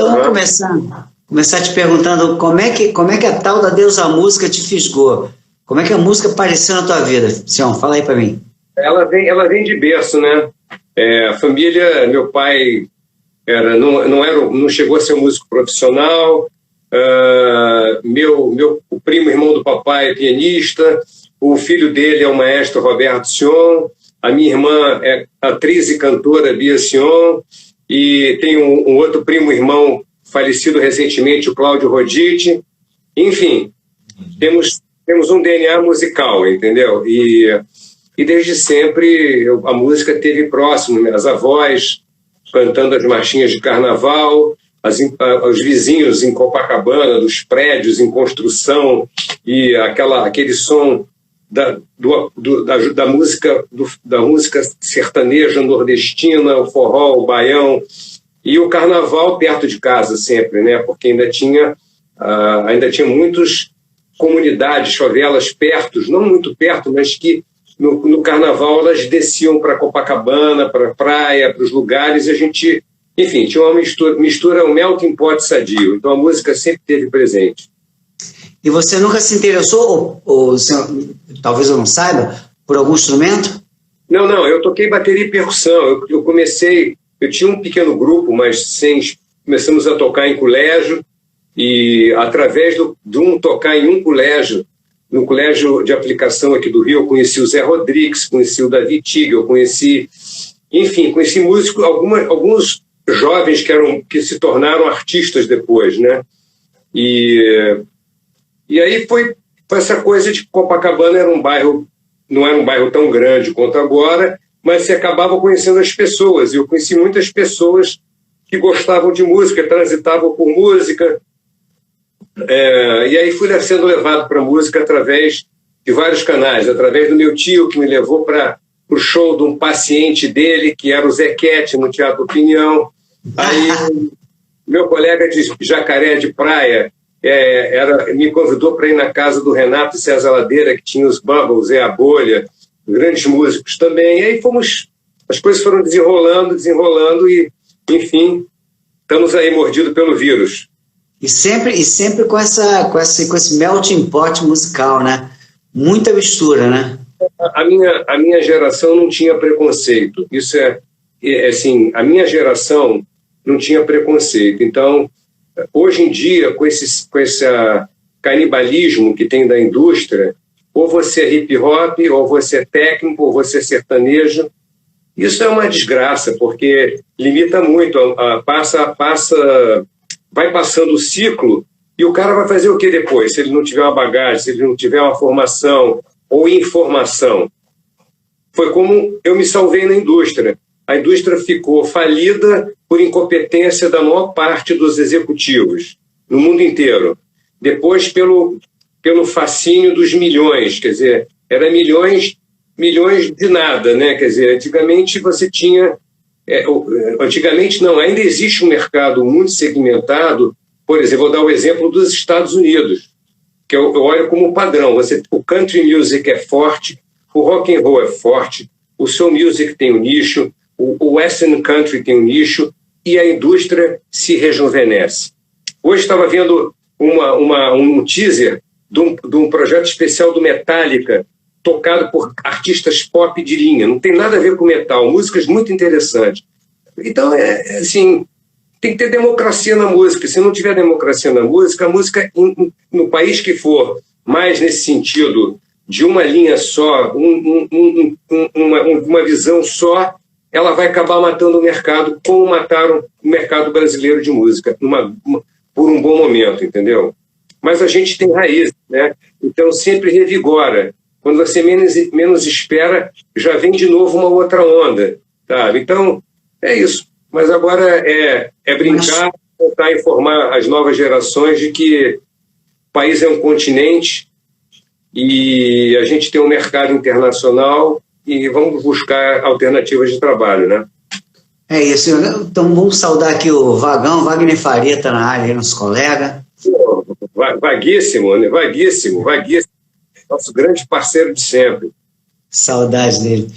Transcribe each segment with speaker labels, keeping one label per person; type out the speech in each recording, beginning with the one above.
Speaker 1: Então, vamos começar te perguntando como é que a tal da Deusa Música te fisgou? Como é que a música apareceu na tua vida? Sion, fala aí para mim.
Speaker 2: Ela vem de berço, né? A família, meu pai não chegou a ser músico profissional. O primo irmão do papai é pianista. O filho dele é o maestro Roberto Sion. A minha irmã é atriz e cantora Bia Sion. E tem um outro primo irmão falecido recentemente, o Cláudio Roditi. Enfim, temos um DNA musical, entendeu? E desde sempre a música esteve próximo, né? As avós cantando as marchinhas de carnaval, os vizinhos em Copacabana, dos prédios em construção, e aquele som da música sertaneja nordestina, o forró, o baião, e o carnaval perto de casa sempre, né? Porque ainda tinha muitas comunidades, favelas perto, não muito perto, mas que no carnaval elas desciam para Copacabana, para a praia, para os lugares, e a gente, enfim, tinha uma mistura, um melting pot sadio. Então a música sempre esteve presente.
Speaker 1: E você nunca se interessou, ou talvez eu não saiba, por algum instrumento?
Speaker 2: Não, eu toquei bateria e percussão. Eu tinha um pequeno grupo, mas começamos a tocar em colégio, e através de tocar em um colégio, no colégio de aplicação aqui do Rio, eu conheci o Zé Rodrigues, conheci o Davi Tigre, conheci músicos, alguns jovens que se tornaram artistas depois, né? E aí foi essa coisa de Copacabana não era um bairro tão grande quanto agora, mas você acabava conhecendo as pessoas, e eu conheci muitas pessoas que gostavam de música, transitavam por música. E aí fui sendo levado para a música através de vários canais, através do meu tio, que me levou para o show de um paciente dele, que era o Zequete, no Teatro Opinião. Aí meu colega de Jacaré de Praia me convidou para ir na casa do Renato César Ladeira, que tinha os Bubbles, Zé Abolha, grandes músicos também. E aí as coisas foram desenrolando e, enfim, estamos aí mordidos pelo vírus.
Speaker 1: E sempre com esse melting pot musical, né? Muita mistura, né?
Speaker 2: A minha geração não tinha preconceito. Isso assim, a minha geração não tinha preconceito. Então, hoje em dia, com esse canibalismo que tem da indústria, ou você é hip hop, ou você é técnico, ou você é sertanejo, isso é uma desgraça, porque limita muito, vai passando o ciclo, e o cara vai fazer o que depois? Se ele não tiver uma bagagem, se ele não tiver uma formação ou informação. Foi como eu me salvei na indústria. A indústria ficou falida por incompetência da maior parte dos executivos, no mundo inteiro. Depois, pelo fascínio dos milhões, quer dizer, era milhões de nada, né? Quer dizer, antigamente você tinha... antigamente não, ainda existe um mercado muito segmentado. Por exemplo, vou dar o exemplo dos Estados Unidos, que eu olho como padrão. O country music é forte, o rock and roll é forte, o soul music tem um nicho, o western country tem um nicho, e a indústria se rejuvenesce. Hoje estava vendo um teaser de um projeto especial do Metallica, tocado por artistas pop de linha, não tem nada a ver com metal, músicas muito interessantes. Então, assim, tem que ter democracia na música. Se não tiver democracia na música, a música, no país que for, mais nesse sentido, de uma linha só, uma visão só, ela vai acabar matando o mercado, como mataram o mercado brasileiro de música, por um bom momento, entendeu? Mas a gente tem raízes, né? Então sempre revigora. Quando você menos espera, já vem de novo uma outra onda, sabe? Então, é isso. Mas agora é brincar, tentar informar as novas gerações de que o país é um continente e a gente tem um mercado internacional e vamos buscar alternativas de trabalho, né?
Speaker 1: É isso. Então vamos saudar aqui o Vagão, Wagner Faria está na área, nosso colega.
Speaker 2: Vaguíssimo, né? Vaguíssimo. Nosso grande parceiro de sempre.
Speaker 1: Saudades dele.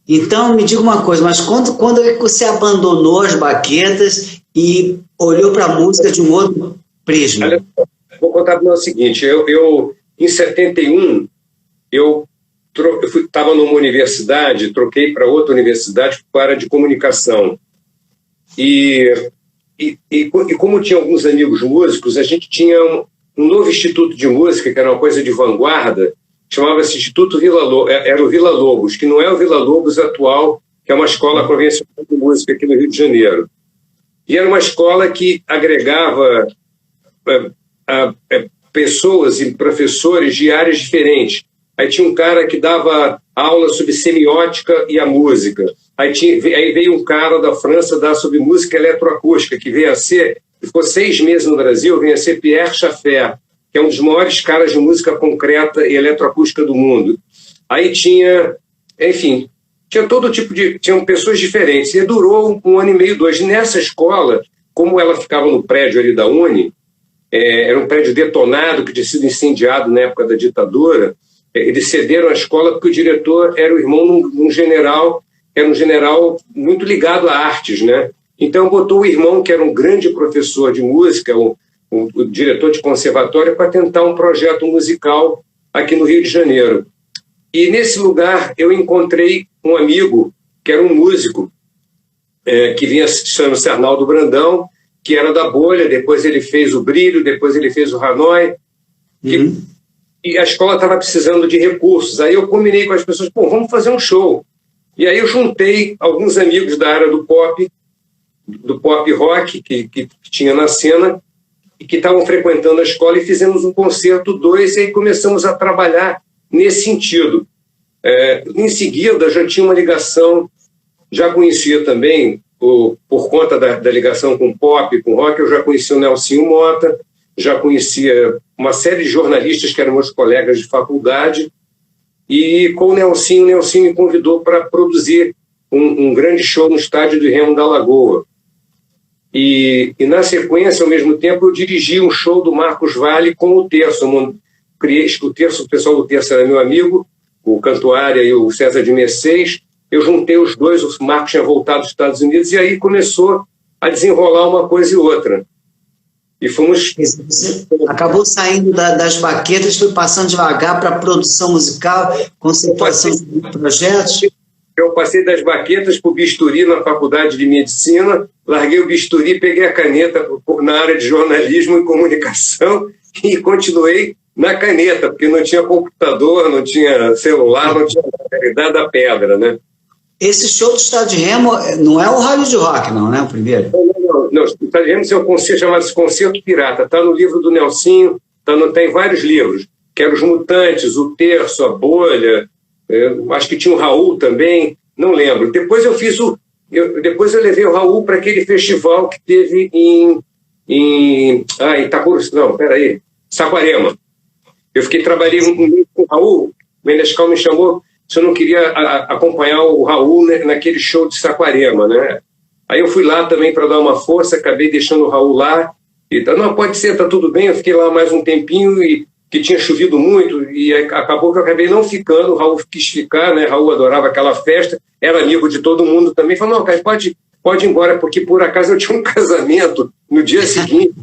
Speaker 1: Então, me diga uma coisa, mas quando é que você abandonou as baquetas e olhou para a música de um outro prisma.
Speaker 2: Olha, vou contar o seguinte, em 71, eu estava numa universidade, troquei para outra universidade para a área de comunicação. E como tinha alguns amigos músicos, a gente tinha um novo instituto de música, que era uma coisa de vanguarda, chamava-se Instituto Vila Lobos, era o Vila Lobos, que não é o Vila Lobos atual, que é uma escola convencional de música aqui no Rio de Janeiro. E era uma escola que agregava pessoas e professores de áreas diferentes. Aí tinha um cara que dava aula sobre semiótica e a música. Aí veio um cara da França dar sobre música eletroacústica, que ficou 6 meses no Brasil, veio a ser Pierre Schaeffer, que é um dos maiores caras de música concreta e eletroacústica do mundo. Aí tinha, enfim, tinha todo tipo tinham pessoas diferentes. E durou 1 ano e meio, 2. Nessa escola, como ela ficava no prédio ali da Uni, era um prédio detonado, que tinha sido incendiado na época da ditadura, eles cederam a escola porque o diretor era o irmão de um general, que era um general muito ligado a artes, né? Então botou o irmão, que era um grande professor de música, o diretor de conservatório, para tentar um projeto musical aqui no Rio de Janeiro. E nesse lugar eu encontrei um amigo, que era um músico, que vinha se chamando Arnaldo Brandão, que era da Bolha, depois ele fez o Brilho, depois ele fez o Hanoi, e a escola estava precisando de recursos. Aí eu combinei com as pessoas, vamos fazer um show. E aí eu juntei alguns amigos da área do pop rock, que tinha na cena, e que estavam frequentando a escola, e fizemos um concerto 2, e aí começamos a trabalhar nesse sentido. Em seguida, já tinha uma ligação, já conhecia também, por conta da ligação com pop, com rock, eu já conhecia o Nelsinho Mota, já conhecia uma série de jornalistas que eram meus colegas de faculdade, e com o Nelsinho me convidou para produzir um grande show no estádio do Remo da Lagoa. E na sequência, ao mesmo tempo, eu dirigi um show do Marcos Valle com o Terço. O pessoal do Terço era meu amigo, o Cantuária e o César de Mercês. Eu juntei os dois, o Marcos tinha voltado dos Estados Unidos, e aí começou a desenrolar uma coisa e outra. E fomos...
Speaker 1: Você acabou saindo das baquetas, foi passando devagar para a produção musical, conceituação de projetos?
Speaker 2: Eu passei das baquetas para o bisturi na faculdade de medicina, larguei o bisturi, peguei a caneta na área de jornalismo e comunicação e continuei na caneta, porque não tinha computador, não tinha celular, não tinha realidade da pedra, né?
Speaker 1: Esse show do Estado de Remo não é o Hollywood Rock, não, né? O primeiro?
Speaker 2: Não, o Estado de Remo é um concerto chamado Concerto Pirata. Está no livro do Nelsinho, tem vários livros, que eram Os Mutantes, o Terço, a Bolha, acho que tinha o Raul também, não lembro. Depois depois eu levei o Raul para aquele festival que teve em Itacuru, não, peraí, Saquarema. Trabalhei com o Raul, o Menescal me chamou, se eu não queria acompanhar o Raul naquele show de Saquarema, né? Aí eu fui lá também para dar uma força, acabei deixando o Raul lá. Não, pode ser, tá tudo bem. Eu fiquei lá mais um tempinho, e que tinha chovido muito, e acabou que eu acabei não ficando. O Raul quis ficar, né? Raul adorava aquela festa, era amigo de todo mundo também. Falou, não, cara, pode ir embora, porque por acaso eu tinha um casamento no dia seguinte,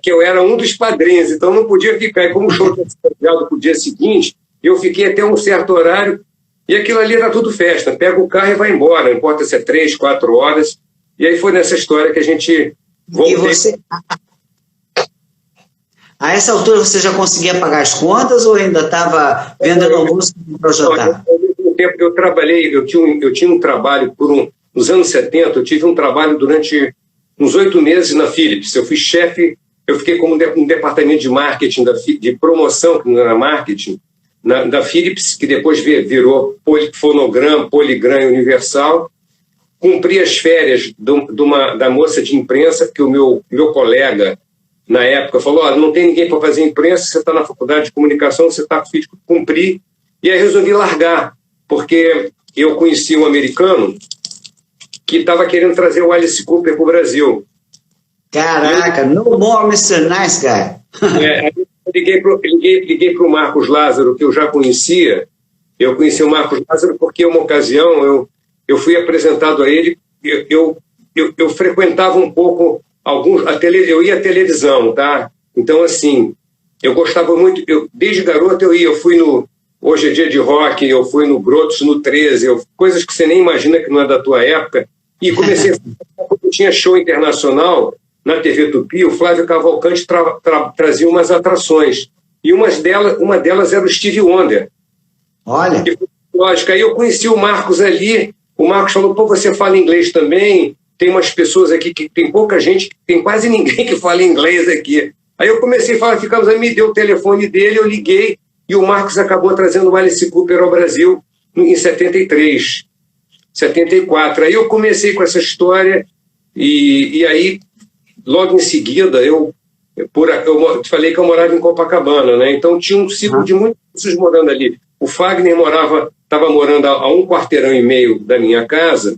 Speaker 2: que eu era um dos padrinhos, então não podia ficar. E como o show tinha sido adiado para o dia seguinte, eu fiquei até um certo horário, e aquilo ali era tudo festa. Pega o carro e vai embora, não importa se é 3, 4 horas. E aí foi nessa história que a gente voltou.
Speaker 1: E você, a essa altura, você já conseguia pagar as contas ou ainda estava vendendo almoço para o jantar?
Speaker 2: Ao mesmo tempo que eu trabalhei, eu tinha um trabalho nos anos 70, eu tive um trabalho durante uns 8 meses na Philips. Eu fui chefe, eu fiquei como um departamento de marketing, de promoção, que não era marketing, da Philips, que depois virou Fonogram, Poligram e Universal. Cumpri as férias da moça de imprensa, porque o meu colega, na época, falou, não tem ninguém para fazer imprensa, você está na faculdade de comunicação, você está com cumprir. E aí resolvi largar, porque eu conheci um americano que estava querendo trazer o Alice Cooper para o Brasil.
Speaker 1: Caraca, no more Mr. Nice Guy.
Speaker 2: Liguei para o Marcos Lázaro, que eu já conhecia. Eu conheci o Marcos Lázaro porque, uma ocasião, eu fui apresentado a ele. Eu frequentava um pouco eu ia à televisão, tá? Então, assim, eu gostava muito, desde garoto eu fui no Hoje é Dia de Rock, eu fui no Brotos, no 13, coisas que você nem imagina que não é da tua época, e comecei quando tinha show internacional na TV Tupi, o Flávio Cavalcante trazia umas atrações, e uma delas era o Stevie Wonder.
Speaker 1: Olha.
Speaker 2: Lógico, aí eu conheci o Marcos ali, o Marcos falou, pô, você fala inglês também? Tem umas pessoas aqui que tem pouca gente, tem quase ninguém que fala inglês aqui. Aí eu comecei a falar, ficamos aí, me deu o telefone dele, eu liguei, e o Marcos acabou trazendo o Alice Cooper ao Brasil em 73, 74. Aí eu comecei com essa história, e aí, logo em seguida, eu te falei que eu morava em Copacabana, né? Então tinha um ciclo de muitas pessoas morando ali. O Fagner estava morando a 1 quarteirão e meio da minha casa,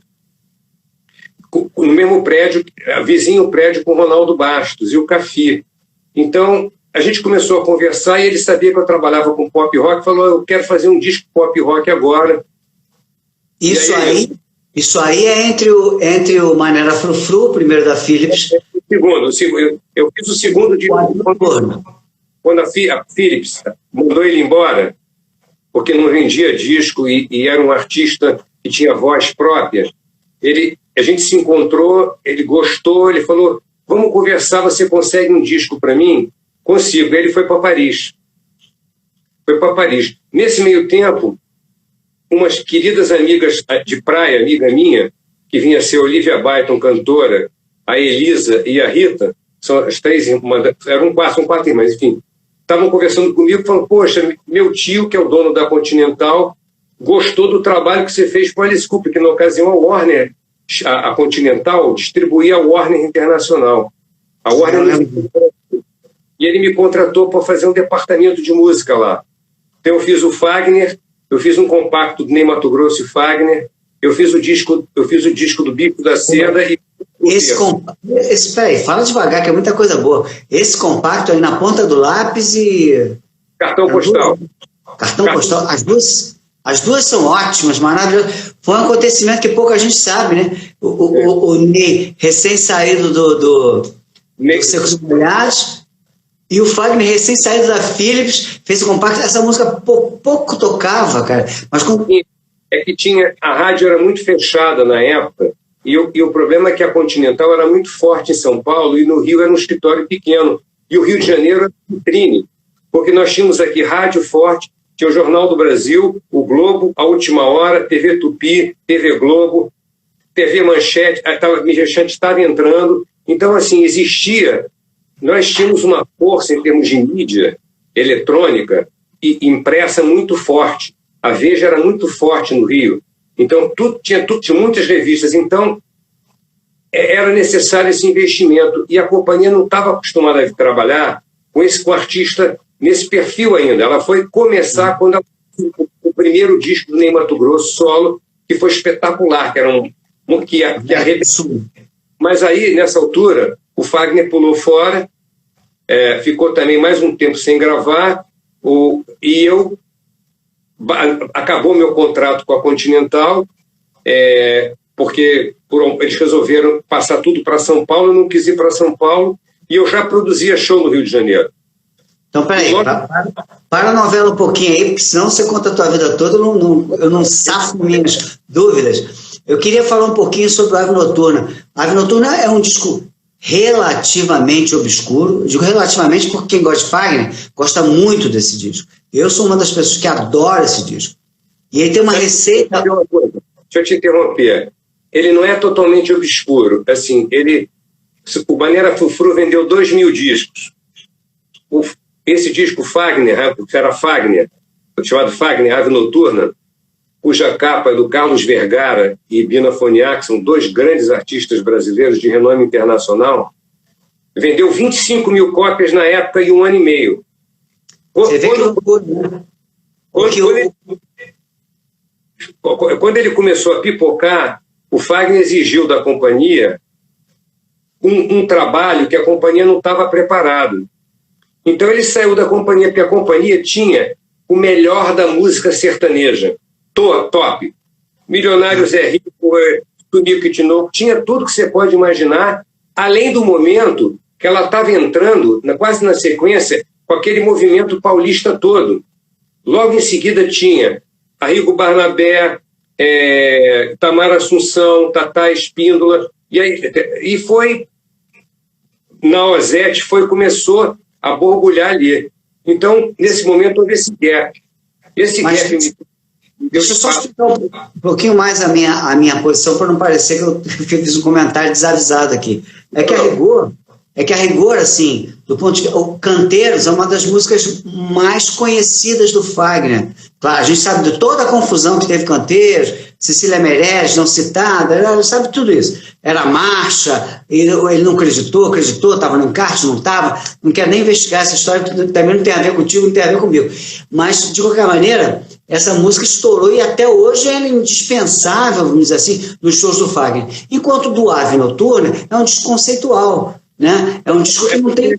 Speaker 2: no mesmo prédio, vizinho prédio com o Ronaldo Bastos e o Cafi. Então, a gente começou a conversar e ele sabia que eu trabalhava com pop rock, falou, eu quero fazer um disco pop rock agora.
Speaker 1: Isso aí é entre o Maneira Frufru, o primeiro da Philips.
Speaker 2: Eu fiz o segundo disco quando a Philips mandou ele embora, porque não vendia disco e era um artista que tinha voz própria. A gente se encontrou, ele gostou, ele falou, vamos conversar, você consegue um disco para mim? Consigo. Ele foi para Paris. Nesse meio tempo, umas queridas amigas de praia, amiga minha, que vinha a ser a Olivia Byton, cantora, a Elisa e a Rita, são as três irmãs, eram quatro irmãs, enfim, estavam conversando comigo, falando, poxa, meu tio, que é o dono da Continental, gostou do trabalho que você fez com a Alice Cooper, que na ocasião a Warner, a Continental, distribuía a Warner Internacional. A Warner e ele me contratou para fazer um departamento de música lá. Então eu fiz o Fagner, eu fiz um compacto do Ney Matogrosso e Fagner, eu fiz o disco do Bico da Seda e...
Speaker 1: Peraí, fala devagar, que é muita coisa boa. Esse compacto aí na ponta do lápis e...
Speaker 2: Cartão postal.
Speaker 1: Cartão postal. As duas são ótimas, maravilhosas. Foi um acontecimento que pouca gente sabe, né? O Ney, recém-saído do Secos e Molhados, e o Fagner, recém-saído da Philips, fez o compacto. Essa música pouco tocava, cara. Mas
Speaker 2: é que a rádio era muito fechada na época, e o problema é que a Continental era muito forte em São Paulo, e no Rio era um escritório pequeno. E o Rio de Janeiro era vitrine, porque nós tínhamos aqui rádio forte, tinha o Jornal do Brasil, o Globo, A Última Hora, TV Tupi, TV Globo, TV Manchete, a Manchete estava entrando. Então, assim, nós tínhamos uma força em termos de mídia eletrônica e impressa muito forte. A Veja era muito forte no Rio. Então, tinha muitas revistas. Então, era necessário esse investimento. E a companhia não estava acostumada a trabalhar com o artista nesse perfil ainda. Ela foi começar quando o primeiro disco do Ney Matogrosso solo, que foi espetacular, que era que arrebentou. Mas aí, nessa altura, o Fagner pulou fora, ficou também mais um tempo sem gravar, e acabou meu contrato com a Continental, porque eles resolveram passar tudo para São Paulo, eu não quis ir para São Paulo, e eu já produzia show no Rio de Janeiro.
Speaker 1: Então, peraí, para a novela um pouquinho aí, porque senão você conta a tua vida toda, eu não safo minhas dúvidas. Eu queria falar um pouquinho sobre Ave Noturna. Ave Noturna é um disco relativamente obscuro. Eu digo relativamente porque quem gosta de Fagner gosta muito desse disco. Eu sou uma das pessoas que adora esse disco. E ele tem uma receita...
Speaker 2: Deixa eu te interromper. Ele não é totalmente obscuro. Assim, o Maneira Frufru vendeu 2.000 discos. Esse disco Fagner, que era Fagner, chamado Fagner, Ave Noturna, cuja capa é do Carlos Vergara e Bina Foniak, são dois grandes artistas brasileiros de renome internacional, vendeu 25.000 cópias na época em 1 ano e meio. Quando ele começou a pipocar, o Fagner exigiu da companhia um trabalho que a companhia não estava preparado. Então ele saiu da companhia, porque a companhia tinha o melhor da música sertaneja. Top. Milionários é Rico, Tunico e Tinoco, tinha tudo que você pode imaginar, além do momento que ela estava entrando, quase na sequência, com aquele movimento paulista todo. Logo em seguida tinha Arrigo Barnabé, Tamara Assunção, Tatá Espíndola, e foi, na Ozete, começou a borbulhar ali. Então, nesse momento, houve esse gap.
Speaker 1: Deixa eu só explicar um pouquinho mais a minha posição, para não parecer que eu fiz um comentário desavisado aqui. É que a rigor, assim, do ponto de vista... Canteiros é uma das músicas mais conhecidas do Fagner. Claro, a gente sabe de toda a confusão que teve Canteiros, Cecília Meirelles, não citada, sabe tudo isso. Era marcha, ele não acreditou, estava no encarte, não estava. Não quero nem investigar essa história, que também não tem a ver contigo, não tem a ver comigo. Mas, de qualquer maneira, essa música estourou e até hoje é indispensável, vamos dizer assim, nos shows do Fagner. Enquanto do Ave Noturna é um disco conceitual, né? É um disco que não tem...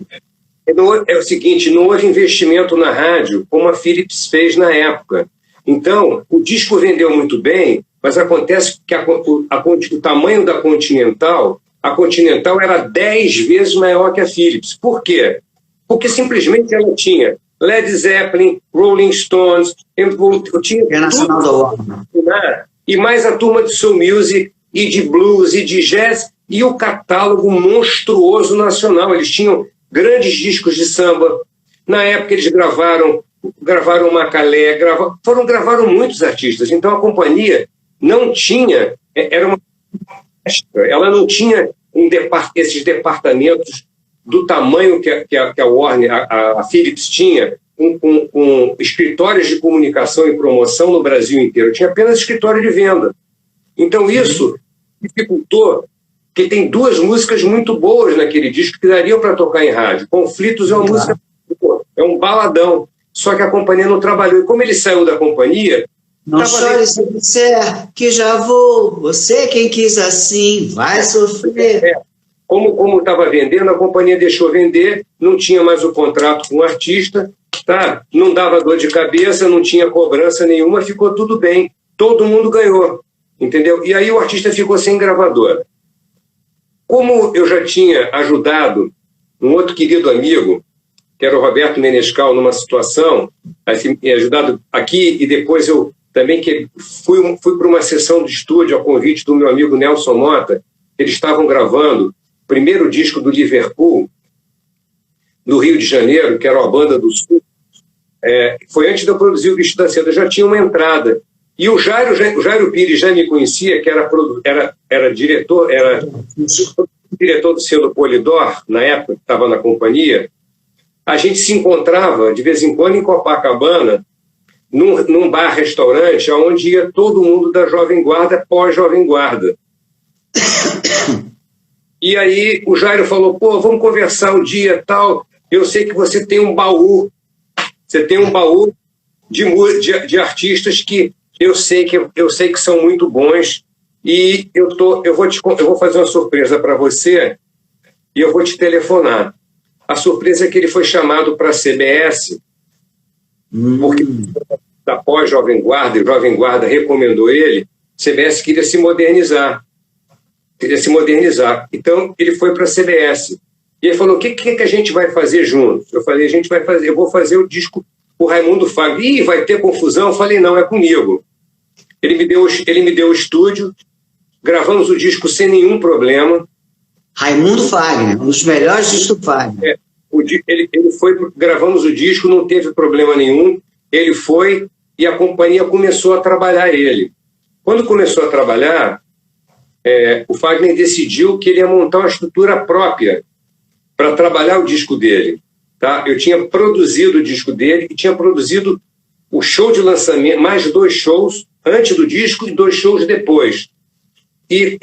Speaker 2: É o seguinte, não houve investimento na rádio como a Philips fez na época. Então, o disco vendeu muito bem, mas acontece que o tamanho da Continental, a Continental era 10 vezes maior que a Philips. Por quê? Porque simplesmente ela tinha Led Zeppelin, Rolling Stones, tinha
Speaker 1: Internacional da Warner.
Speaker 2: E mais a turma de soul music, e de blues, e de jazz, e o catálogo monstruoso nacional. Eles tinham grandes discos de samba. Na época eles gravaram Macalé, gravaram muitos artistas. Então a companhia não tinha, ela não tinha esses departamentos do tamanho que a Warner, a Philips tinha, com escritórios de comunicação e promoção no Brasil inteiro. Tinha apenas escritório de venda. Então isso dificultou, porque tem duas músicas muito boas naquele disco que dariam para tocar em rádio. Conflitos é uma música, é um baladão. Só que a companhia não trabalhou. E como ele saiu da companhia...
Speaker 1: Não chore se disser que já vou. Você quem quis assim vai sofrer.
Speaker 2: Como estava vendendo, a companhia deixou vender, não tinha mais o contrato com o artista, tá? Não dava dor de cabeça, não tinha cobrança nenhuma, ficou tudo bem. Todo mundo ganhou, entendeu? E aí o artista ficou sem gravadora. Como eu já tinha ajudado um outro querido amigo, que era o Roberto Menescal, numa situação, assim, ajudado aqui, e depois eu também fui para uma sessão de estúdio ao convite do meu amigo Nelson Mota. Eles estavam gravando o primeiro disco do Liverpool, no Rio de Janeiro, que era uma banda do Sul. Foi antes de eu produzir o Bicho da Seda, eu já tinha uma entrada. E o Jairo Pires já me conhecia, que era diretor do selo Polydor, na época que estava na companhia. A gente se encontrava, de vez em quando, em Copacabana, num bar-restaurante, onde ia todo mundo da Jovem Guarda, pós-Jovem Guarda. E aí o Jairo falou, vamos conversar um dia, tal, eu sei que você tem um baú, de artistas que eu sei que são muito bons, e eu vou fazer uma surpresa para você, e eu vou te telefonar. A surpresa é que ele foi chamado para a CBS, porque da pós-Jovem Guarda, e o Jovem Guarda recomendou ele, a CBS queria se modernizar. Então, ele foi para a CBS. E ele falou, o que a gente vai fazer juntos? Eu falei, eu vou fazer o disco, o Raimundo Fagner. Ih, vai ter confusão? Eu falei, não, é comigo. Ele me deu o estúdio, gravamos o disco sem nenhum problema.
Speaker 1: Raimundo Fagner, um dos melhores discos do Fagner.
Speaker 2: Gravamos o disco, não teve problema nenhum. Ele foi e a companhia começou a trabalhar ele. Quando começou a trabalhar, o Fagner decidiu que ele ia montar uma estrutura própria para trabalhar o disco dele. Tá? Eu tinha produzido o disco dele e tinha produzido o show de lançamento, mais 2 shows antes do disco e 2 shows depois. E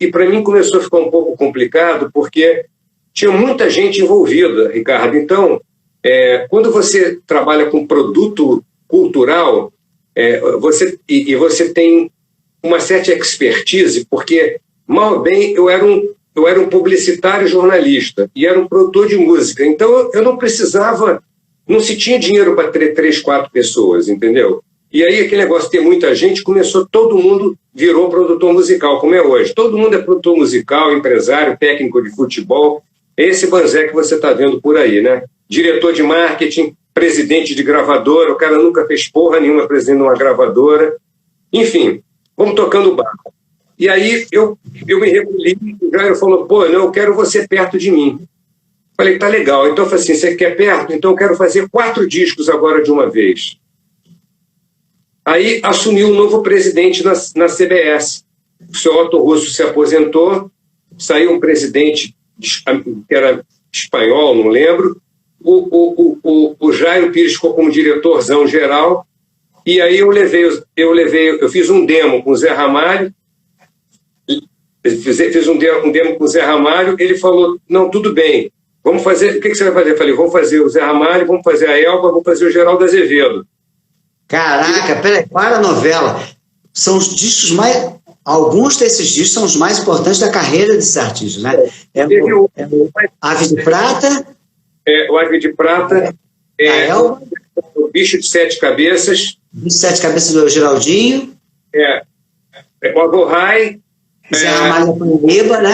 Speaker 2: para mim começou a ficar um pouco complicado, porque tinha muita gente envolvida, Ricardo. Então, quando você trabalha com produto cultural, você tem uma certa expertise, porque, mal ou bem, eu era um publicitário jornalista e era um produtor de música. Então, eu não precisava, não se tinha dinheiro para ter 3, 4 pessoas, entendeu? E aí aquele negócio de ter muita gente, todo mundo virou produtor musical, como é hoje. Todo mundo é produtor musical, empresário, técnico de futebol. Esse banzé que você está vendo por aí, né? Diretor de marketing, presidente de gravadora, o cara nunca fez porra nenhuma presidente de uma gravadora. Enfim, vamos tocando o barco. E aí eu me recolhi, o Jairo falou, pô, não, eu quero você perto de mim. Falei, tá legal. Então eu falei assim, você quer perto? Então eu quero fazer 4 discos agora de uma vez. Aí assumiu um novo presidente na CBS. O senhor Otto Russo se aposentou, saiu um presidente que era espanhol, não lembro. O Jairo Pires ficou como diretorzão geral. E aí eu fiz um demo com o Zé Ramalho. Fiz um demo com o Zé Ramalho. Ele falou, não, tudo bem. Vamos fazer, o que você vai fazer? Eu falei, vamos fazer o Zé Ramalho, vamos fazer a Elba, vamos fazer o Geraldo Azevedo.
Speaker 1: Caraca, peraí, para a novela. São os discos mais... Alguns desses discos são os mais importantes da carreira desses artistas, né? O Ave de Prata.
Speaker 2: O Ave de Prata.
Speaker 1: A Elba.
Speaker 2: O Bicho de Sete Cabeças.
Speaker 1: Bicho de Sete Cabeças do Geraldinho.
Speaker 2: O Avorrai.
Speaker 1: Zé Ramalho Pandiba, né?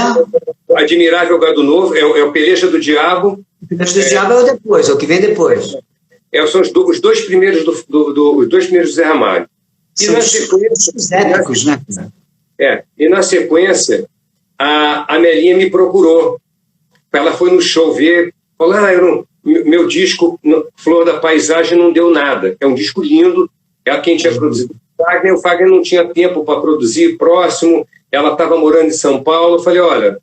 Speaker 2: Admirável Gado Novo. É o Peleja do Diabo.
Speaker 1: O Peleja do Diabo é o depois, é o que vem depois.
Speaker 2: São os dois primeiros os dois primeiros do Zé Ramalho. E
Speaker 1: são os épicos, né?
Speaker 2: E na sequência, a Melinha me procurou. Ela foi no show ver, falou, meu disco, Flor da Paisagem, não deu nada. É um disco lindo, é quem tinha produzido o Fagner não tinha tempo para produzir próximo, ela estava morando em São Paulo. Eu falei, olha,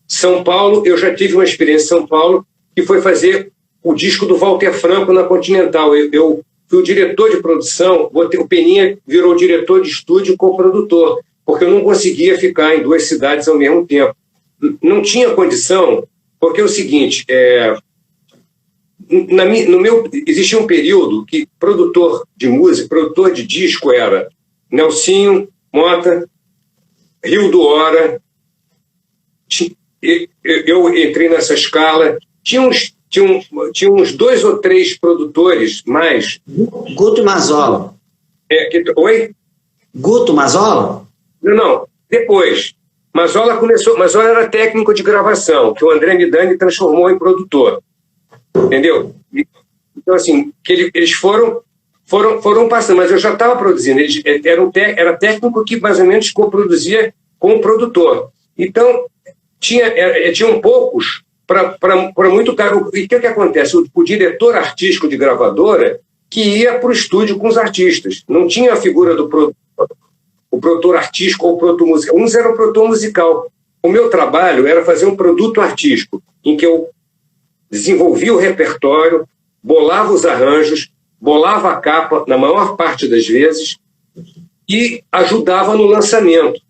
Speaker 2: São Paulo, eu já tive uma experiência em São Paulo, que foi fazer o disco do Walter Franco na Continental. Eu fui o diretor de produção, o Peninha virou diretor de estúdio e co-produtor, porque eu não conseguia ficar em 2 cidades ao mesmo tempo. Não tinha condição, porque é o seguinte, existia um período que produtor de música, produtor de disco era Nelsinho, Mota, Rio do Hora. Eu entrei nessa escala. Tinha uns 2 ou 3 produtores mais.
Speaker 1: Guto Mazola.
Speaker 2: Oi?
Speaker 1: Guto Mazola?
Speaker 2: Não, depois. Mazola era técnico de gravação, que o André Midani transformou em produtor. Entendeu? Então, assim, eles foram passando, mas eu já estava produzindo. Era técnico que mais ou menos coproduzia com o produtor. Então, tinham poucos para muito caro. E o que acontece? O diretor artístico de gravadora que ia para o estúdio com os artistas. Não tinha a figura do produtor. O produtor artístico ou o produtor musical. Uns eram o produtor musical. O meu trabalho era fazer um produto artístico, em que eu desenvolvia o repertório, bolava os arranjos, bolava a capa, na maior parte das vezes, e ajudava no lançamento.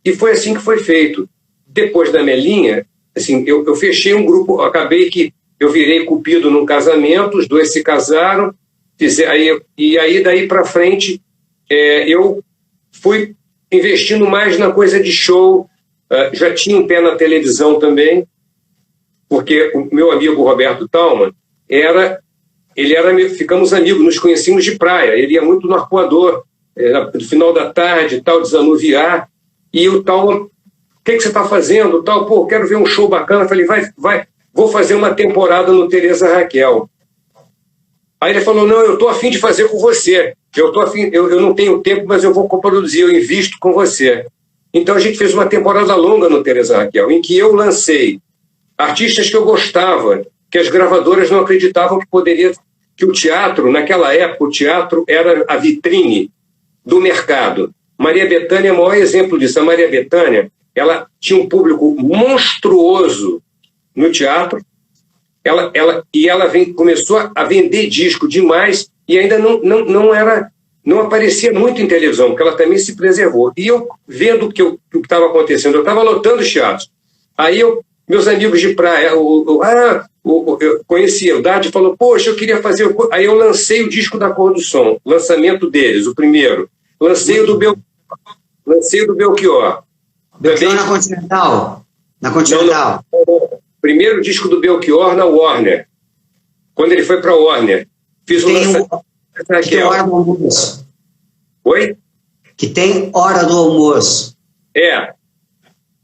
Speaker 2: E foi assim que foi feito. Depois da Melinha, assim, eu fechei um grupo, acabei que eu virei cupido num casamento, os 2 se casaram, e aí daí para frente eu fui investindo mais na coisa de show, já tinha um pé na televisão também, porque o meu amigo Roberto Thalmann ficamos amigos, nos conhecíamos de praia, ele ia muito no Arpoador, no final da tarde, tal, desanuviar, e o Thalmann, o que você está fazendo? Tal, pô, quero ver um show bacana. Eu falei, vai, vou fazer uma temporada no Teresa Raquel. Aí ele falou, não, eu estou afim de fazer com você. Eu não tenho tempo, mas eu vou coproduzir, eu invisto com você. Então a gente fez uma temporada longa no Teresa Raquel, em que eu lancei artistas que eu gostava, que as gravadoras não acreditavam que o teatro, naquela época, o teatro era a vitrine do mercado. Maria Bethânia é o maior exemplo disso. A Maria Bethânia, ela tinha um público monstruoso no teatro, ela começou a vender disco demais e ainda não aparecia muito em televisão, porque ela também se preservou. E eu, vendo o que estava acontecendo, eu estava lotando os teatros. Aí meus amigos de praia, eu conhecia, o Dade falou, poxa, eu queria fazer... Aí eu lancei o disco da Cor do Som, lançamento deles, o primeiro. Lancei o do Belchior.
Speaker 1: Belchior na Continental? Na Continental.
Speaker 2: Não. Primeiro disco do Belchior na Warner. Quando ele foi para a Warner. Fiz o lançamento.
Speaker 1: Que tem hora do almoço.
Speaker 2: Oi?
Speaker 1: Que tem hora do almoço.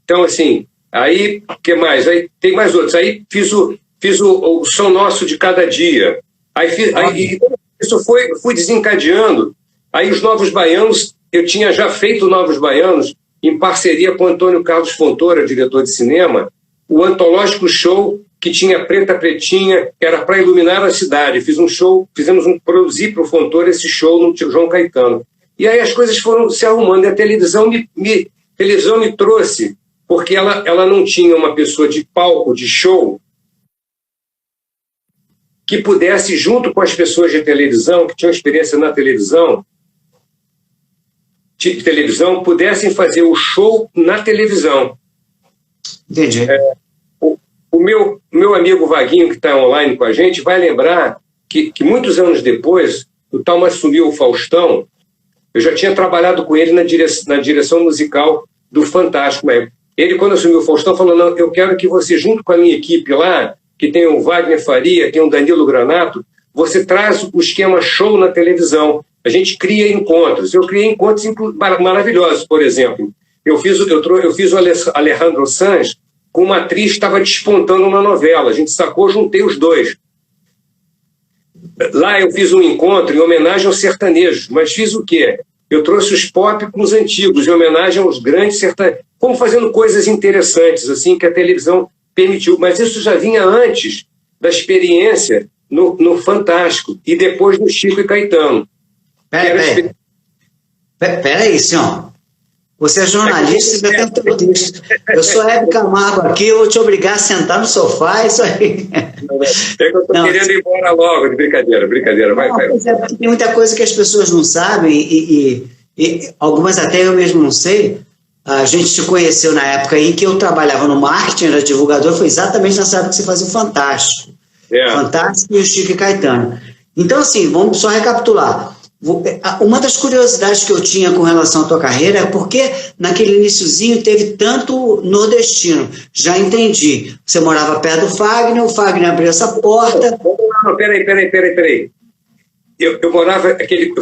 Speaker 2: Então, assim, aí, o que mais? Aí tem mais outros. Aí fiz o Som Nosso de Cada Dia. Aí isso fui desencadeando. Aí os Novos Baianos, eu tinha já feito Novos Baianos em parceria com Antônio Carlos Fontoura, diretor de cinema, o antológico show que tinha Preta Pretinha, era para iluminar a cidade. Produzi para o Fontoura esse show no João Caetano. E aí as coisas foram se arrumando, e a televisão me trouxe, porque ela não tinha uma pessoa de palco, de show, que pudesse, junto com as pessoas de televisão, que tinham experiência na televisão, pudessem fazer o show na televisão.
Speaker 1: Entendi.
Speaker 2: O meu amigo Vaguinho, que está online com a gente, vai lembrar que muitos anos depois, o tal assumiu o Faustão, eu já tinha trabalhado com ele na direção musical do Fantástico. Ele, quando assumiu o Faustão, falou, não, eu quero que você, junto com a minha equipe lá, que tem o Wagner Faria, tem o Danilo Granato, você traz o esquema show na televisão. A gente cria encontros. Eu criei encontros maravilhosos, por exemplo. Eu fiz o Alejandro Sanz com uma atriz que estava despontando na novela. A gente sacou, juntei os dois. Lá eu fiz um encontro em homenagem aos sertanejos, mas fiz o quê? Eu trouxe os pop com os antigos, em homenagem aos grandes sertanejos. Fomos fazendo coisas interessantes, assim, que a televisão permitiu. Mas isso já vinha antes da experiência no Fantástico e depois no Chico e Caetano.
Speaker 1: Peraí, senhor. Você é jornalista, você tem teu texto. Eu sou Hebe Camargo aqui, eu vou te obrigar a sentar no sofá, isso aí.
Speaker 2: É que eu estou querendo ir embora logo, de brincadeira. Vai.
Speaker 1: Tem muita coisa que as pessoas não sabem, e algumas até eu mesmo não sei. A gente se conheceu na época em que eu trabalhava no marketing, era divulgador, foi exatamente nessa época que você fazia o Fantástico. Fantástico e o Chico e Caetano. Então, assim, vamos só recapitular. Uma das curiosidades que eu tinha com relação à tua carreira é porque naquele iniciozinho teve tanto nordestino. Já entendi. Você morava perto do Fagner, o Fagner abriu essa porta.
Speaker 2: Não, peraí. Eu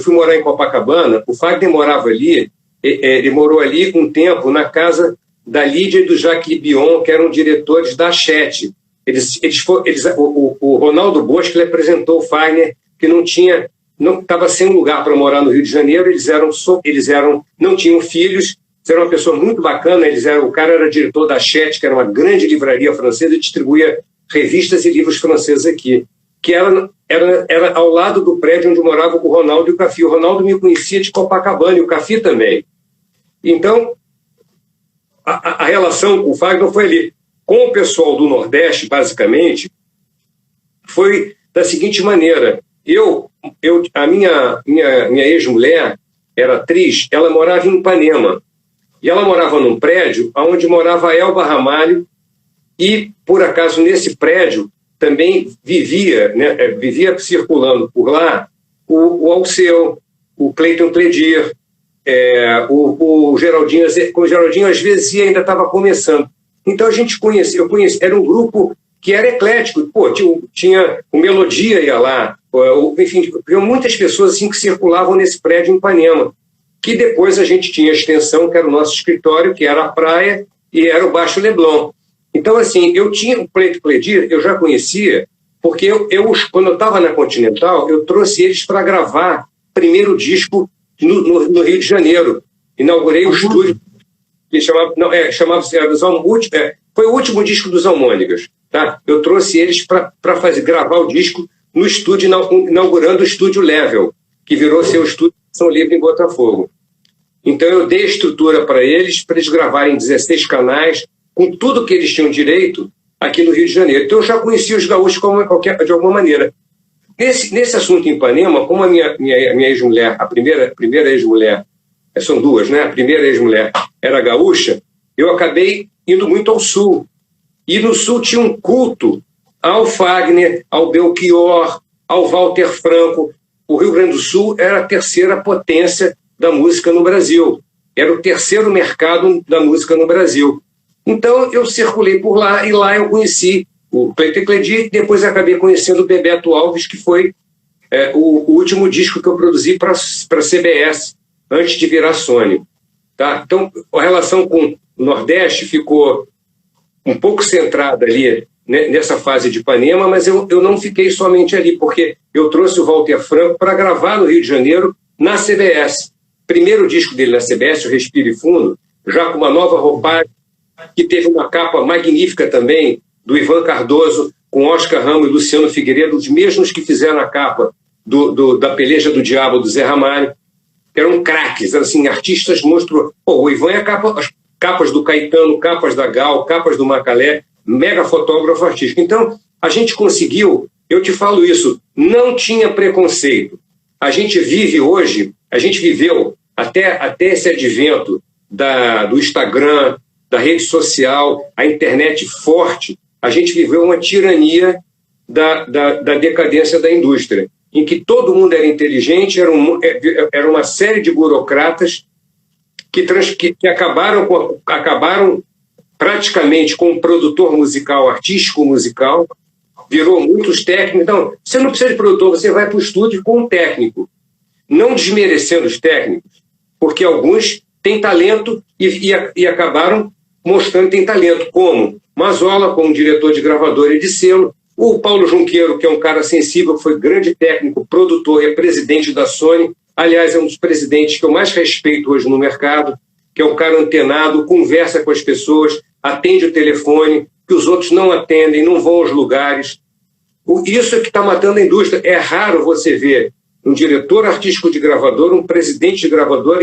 Speaker 2: fui morar em Copacabana, o Fagner morava ali, ele morou ali um tempo na da Lídia e do Jacques Bion, que eram diretores da Hachette. O Ronaldo Bosco apresentou o Fagner, que não estava sem lugar para morar no Rio de Janeiro, eles não tinham filhos, eram uma pessoa muito bacana, o cara era diretor da Hachette, que era uma grande livraria francesa, e distribuía revistas e livros franceses aqui, que era ao lado do prédio onde morava o Ronaldo e o Cafi. O Ronaldo me conhecia de Copacabana, e o Cafi também. Então, a relação com o Fagner foi ali. Com o pessoal do Nordeste, basicamente, foi da seguinte maneira. A minha ex-mulher era atriz, ela morava em Ipanema. E ela morava num prédio onde morava a Elba Ramalho, e, por acaso, nesse prédio também vivia circulando por lá o Alceu, o Cleiton Cledir, o Geraldinho. Com o Geraldinho, às vezes, ainda estava começando. Então, eu conheci, era um grupo que era eclético. Tinha o Melodia ia lá, enfim, muitas pessoas assim que circulavam nesse prédio em Ipanema, que depois a gente tinha a extensão, que era o nosso escritório, que era a praia, e era o Baixo Leblon. Então, assim, eu tinha o Cleiton Cledir, eu já conhecia, porque quando eu estava na Continental, eu trouxe eles para gravar o primeiro disco no Rio de Janeiro. Inaugurei o estúdio, que foi o último disco dos Almôndegas. Tá? Eu trouxe eles para gravar o disco no estúdio, inaugurando o Estúdio Level, que virou seu estúdio de São Livre em Botafogo. Então eu dei a estrutura para eles gravarem 16 canais, com tudo que eles tinham direito aqui no Rio de Janeiro. Então eu já conhecia os gaúchos de alguma maneira. Nesse assunto em Ipanema, como a minha ex-mulher, a primeira ex-mulher, são duas, né? A primeira ex-mulher era gaúcha, eu acabei indo muito ao sul. E no sul tinha um culto ao Fagner, ao Belchior, ao Walter Franco. O Rio Grande do Sul era a terceira potência da música no Brasil. Era o terceiro mercado da música no Brasil. Então eu circulei por lá, e lá eu conheci o Cleiton Cledir, e depois acabei conhecendo o Bebeto Alves, que foi o último disco que eu produzi para a CBS, antes de virar Sony. Tá? Então, a relação com o Nordeste ficou um pouco centrada ali, né, nessa fase de Ipanema, mas eu não fiquei somente ali, porque eu trouxe o Walter Franco para gravar no Rio de Janeiro, na CBS. Primeiro disco dele na CBS, o Respire Fundo, já com uma nova roupagem, que teve uma capa magnífica também, do Ivan Cardoso, com Oscar Ramos e Luciano Figueiredo, os mesmos que fizeram a capa da Peleja do Diabo, do Zé Ramalho. Eram craques, assim, artistas monstruosos. O Ivan é as capas do Caetano, capas da Gal, capas do Macalé, mega fotógrafo artístico. Então, a gente conseguiu, eu te falo isso, não tinha preconceito. A gente vive hoje, a gente viveu até esse advento do Instagram, da rede social, a internet forte, a gente viveu uma tirania da decadência da indústria, em que todo mundo era inteligente, era uma série de burocratas que acabaram praticamente com um produtor musical, artístico musical, virou muitos técnicos. Então, você não precisa de produtor, você vai para o estúdio com um técnico. Não desmerecendo os técnicos, porque alguns têm talento e acabaram mostrando que têm talento, como Mazola, como diretor de gravadora e de selo, o Paulo Junqueiro, que é um cara sensível, foi grande técnico, produtor e é presidente da Sony. Aliás, é um dos presidentes que eu mais respeito hoje no mercado, que é um cara antenado, conversa com as pessoas, atende o telefone, que os outros não atendem, não vão aos lugares. Isso é que está matando a indústria. É raro você ver um diretor artístico de gravadora, um presidente de gravadora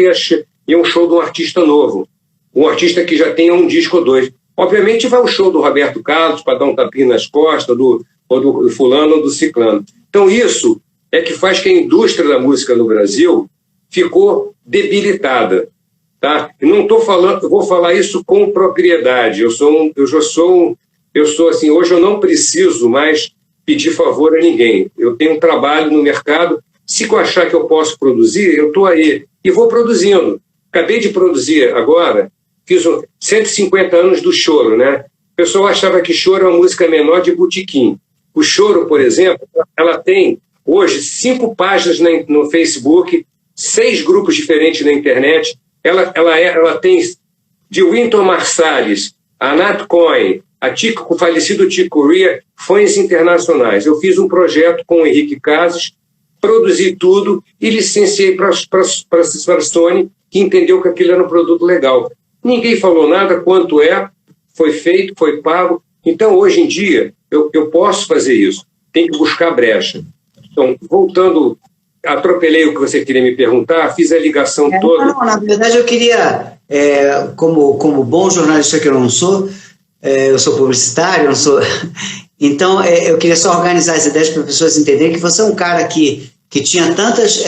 Speaker 2: e um show de um artista novo. Um artista que já tenha um disco ou dois. Obviamente vai o show do Roberto Carlos para dar um tapinha nas costas, ou do fulano ou do ciclano. Então isso é que faz que a indústria da música no Brasil ficou debilitada. Tá? Não estou falando, eu vou falar isso com propriedade. Hoje eu não preciso mais pedir favor a ninguém. Eu tenho um trabalho no mercado. Se eu achar que eu posso produzir, eu estou aí e vou produzindo. Acabei de produzir agora, fiz 150 anos do Choro, né? O pessoal achava que Choro é uma música menor de botequim. O Choro, por exemplo, ela tem hoje 5 páginas no Facebook, 6 grupos diferentes na internet. Ela tem de Wynton Marsalis, a Nat Cohen, o falecido Chico Rea, fãs internacionais. Eu fiz um projeto com o Henrique Cases, produzi tudo e licenciei para a Sony, que entendeu que aquilo era um produto legal. Ninguém falou nada, foi feito, foi pago. Então, hoje em dia, eu posso fazer isso. Tem que buscar brecha. Então, voltando, atropelei o que você queria me perguntar, fiz a ligação toda.
Speaker 1: Não, na verdade, eu queria, como bom jornalista que eu não sou, eu sou publicitário, não sou... Então, eu queria só organizar as ideias para as pessoas entenderem que você é um cara que tinha tantas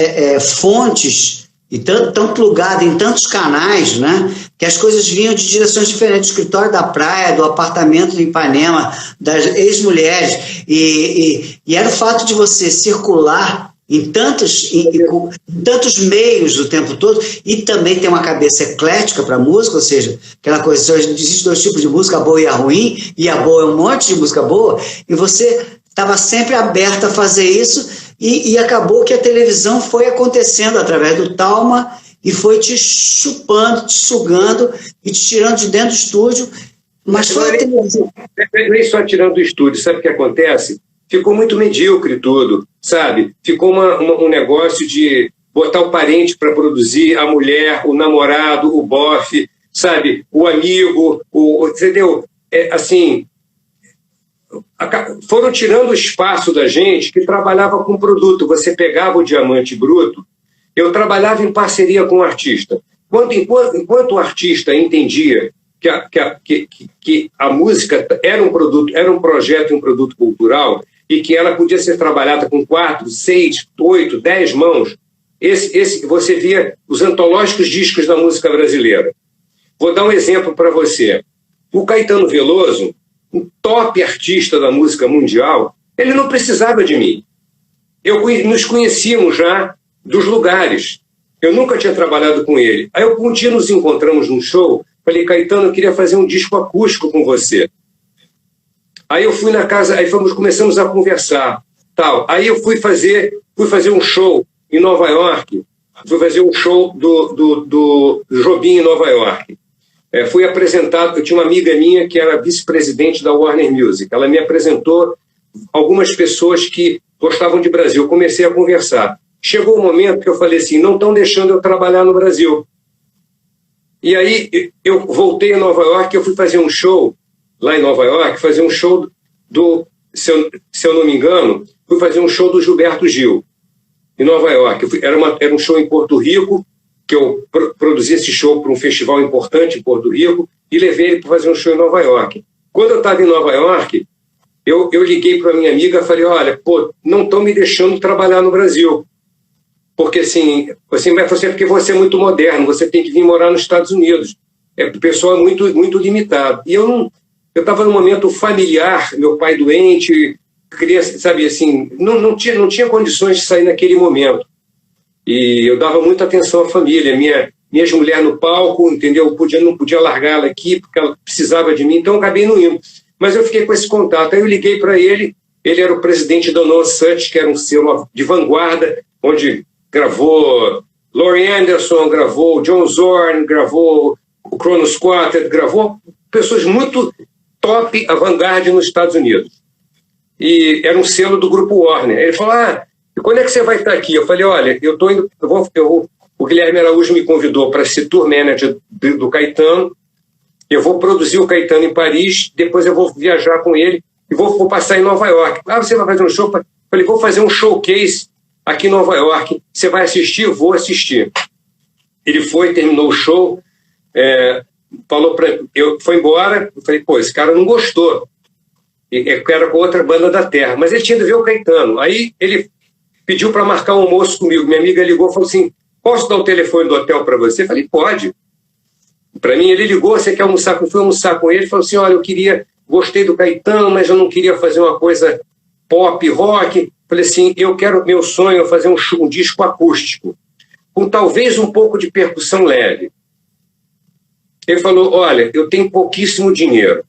Speaker 1: fontes e tão plugado em tantos canais, né, que as coisas vinham de direções diferentes, do escritório da praia, do apartamento de Ipanema, das ex-mulheres, e era o fato de você circular em tantos meios o tempo todo, e também ter uma cabeça eclética para música, ou seja, aquela coisa, só existe 2 tipos de música, a boa e a ruim, e a boa é um monte de música boa, e você estava sempre aberto a fazer isso, e acabou que a televisão foi acontecendo através do Talma e foi te chupando, te sugando e te tirando de dentro do estúdio. Mas foi a televisão.
Speaker 2: Nem só tirando do estúdio, sabe o que acontece? Ficou muito medíocre tudo, sabe? Ficou um negócio de botar o parente para produzir, a mulher, o namorado, o bofe, sabe? O amigo, entendeu? Assim... Foram tirando o espaço da gente que trabalhava com produto. Você pegava o diamante bruto, eu trabalhava em parceria com o artista. Enquanto o artista entendia que a música era um produto, era um projeto, um produto cultural, e que ela podia ser trabalhada com 4, 6, 8, 10 mãos, você via os antológicos discos da música brasileira. Vou dar um exemplo para você. O Caetano Veloso, um top artista da música mundial, ele não precisava de mim. Nos conhecíamos já dos lugares. Eu nunca tinha trabalhado com ele. Aí um dia nos encontramos num show, falei, Caetano, eu queria fazer um disco acústico com você. Aí eu fui na casa, começamos a conversar. Tal. Aí eu fui fazer Fui fazer um show em Nova York, fui fazer um show do Jobim em Nova York. Fui apresentado, eu tinha uma amiga minha que era vice-presidente da Warner Music. Ela me apresentou algumas pessoas que gostavam de Brasil. Eu comecei a conversar. Chegou um momento que eu falei assim, não estão deixando eu trabalhar no Brasil. E aí eu voltei a Nova York, eu fui fazer um show lá em Nova York, fazer um show se eu não me engano, fui fazer um show do Gilberto Gil, em Nova York. Era um show em Porto Rico, que eu produzi esse show para um festival importante em Porto Rico e levei ele para fazer um show em Nova York. Quando eu estava em Nova York, eu liguei para minha amiga e falei, olha, não estão me deixando trabalhar no Brasil. Porque assim, porque você é muito moderno, você tem que vir morar nos Estados Unidos. O pessoal é muito, muito limitado. E eu estava num momento familiar, meu pai doente, criança, sabe, assim, não tinha condições de sair naquele momento. E eu dava muita atenção à família, minhas mulheres no palco, entendeu? Não podia largar ela aqui, porque ela precisava de mim, então eu acabei não indo. Mas eu fiquei com esse contato. Aí eu liguei para ele era o presidente da Noah Such, que era um selo de vanguarda, onde gravou Laurie Anderson, gravou John Zorn, gravou o Kronos Quartet, gravou pessoas muito top, avant-garde nos Estados Unidos. E era um selo do Grupo Warner. Ele falou, e quando é que você vai estar aqui? Eu falei, olha, eu estou indo, o Guilherme Araújo me convidou para ser tour manager do Caetano, eu vou produzir o Caetano em Paris, depois eu vou viajar com ele e vou passar em Nova York. Você vai fazer um show? Eu falei, vou fazer um showcase aqui em Nova York, você vai assistir? Eu vou assistir. Ele foi, terminou o show, falou foi embora, eu falei, esse cara não gostou. Era com outra banda da terra, mas ele tinha de ver o Caetano. Aí ele pediu para marcar um almoço comigo. Minha amiga ligou e falou assim, posso dar o telefone do hotel para você? Eu falei, pode. Para mim, ele ligou, você quer almoçar com? Fui almoçar com ele, falou assim, olha, gostei do Caetano, mas eu não queria fazer uma coisa pop, rock. Falei assim, meu sonho é fazer um disco acústico, com talvez um pouco de percussão leve. Ele falou, olha, eu tenho pouquíssimo dinheiro,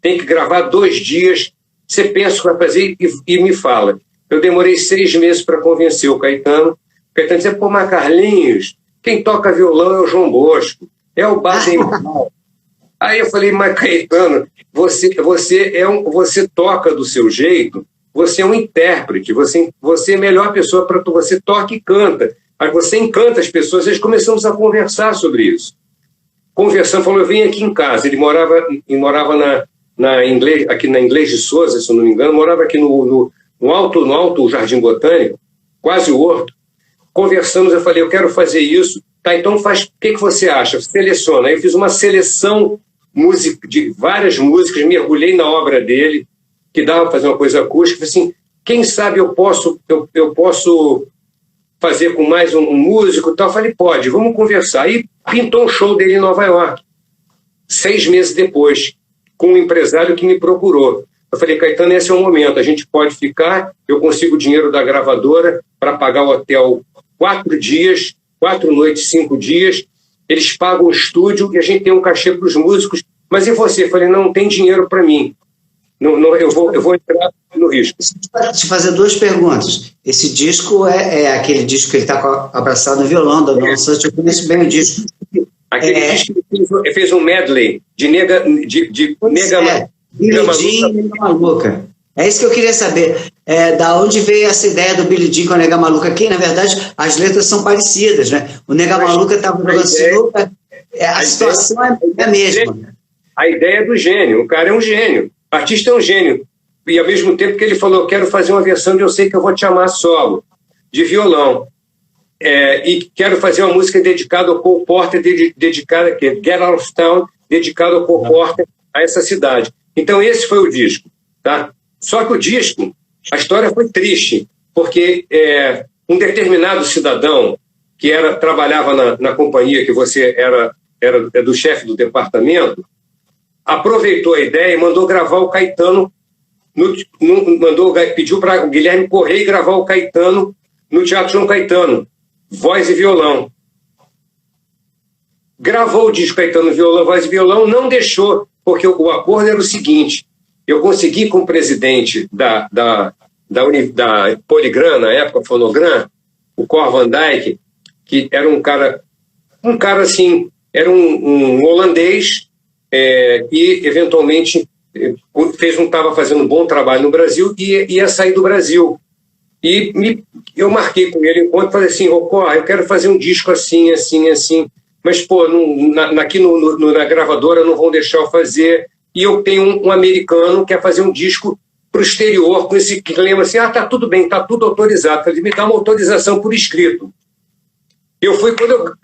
Speaker 2: tem que gravar 2 dias, você pensa que vai fazer e me fala. Eu demorei 6 meses para convencer o Caetano. O Caetano dizia, mas Carlinhos, quem toca violão é o João Bosco, é o Baden. Aí eu falei, mas Caetano, você toca do seu jeito, você é um intérprete, você é a melhor pessoa para você toca e canta. Aí você encanta as pessoas, eles começamos a conversar sobre isso. Conversando, falou, eu vim aqui em casa. Ele morava aqui na Inglês de Souza, se eu não me engano, morava aqui no alto Jardim Botânico, quase o Horto. Conversamos, eu falei, eu quero fazer isso. Tá, então faz, o que você acha? Seleciona. Aí eu fiz uma seleção de várias músicas, mergulhei na obra dele, que dava para fazer uma coisa acústica. Falei assim, quem sabe eu posso fazer com mais um músico e tal. Eu falei, pode, vamos conversar. Aí pintou um show dele em Nova York, 6 meses depois, com um empresário que me procurou. Eu falei, Caetano, esse é o momento, a gente pode ficar, eu consigo o dinheiro da gravadora para pagar o hotel 4 dias, 4 noites, 5 dias, eles pagam o estúdio e a gente tem um cachê para os músicos, mas e você? Eu falei, não tem dinheiro para mim, eu vou entrar no risco.
Speaker 1: Deixa eu te fazer 2 perguntas. Esse disco é aquele disco que ele está abraçado no violão, da Noah Such, eu conheço bem o disco.
Speaker 2: Aquele disco ele fez um medley de Nega
Speaker 1: Maluca. É isso que eu queria saber. Da onde veio essa ideia do Billy Jean com a Nega Maluca aqui? Na verdade, as letras são parecidas, né? O Nega Maluca estava jogando sinuca, a situação é a mesma.
Speaker 2: A ideia é do gênio. O cara é um gênio. O artista é um gênio. E ao mesmo tempo que ele falou, eu quero fazer uma versão de Eu Sei Que Eu Vou Te Amar solo, de violão. E quero fazer uma música dedicada ao Cole Porter, dedicada a Get Out of Town, dedicada ao Cole Porter, a essa cidade. Então esse foi o disco, tá? Só que o disco, a história foi triste, porque um determinado cidadão que trabalhava na companhia que você era do chefe do departamento, aproveitou a ideia e mandou gravar o Caetano, pediu para o Guilherme correr e gravar o Caetano no Teatro João Caetano, voz e violão. Gravou o disco Caetano, violão, voz e violão, não deixou, porque o acordo era o seguinte, eu consegui com o presidente da da Polygram, na época, Fonogram, o Cor Van Dyke, que era um cara assim, era um holandês que eventualmente estava fazendo um bom trabalho no Brasil e ia sair do Brasil. E eu marquei com ele enquanto falei assim, Cor, eu quero fazer um disco assim, assim, assim, mas pô, aqui na gravadora não vão deixar eu fazer. E eu tenho um americano que quer fazer um disco para o exterior, com esse clima assim, tá tudo bem, tá tudo autorizado. Falei, me dá uma autorização por escrito. Eu fui,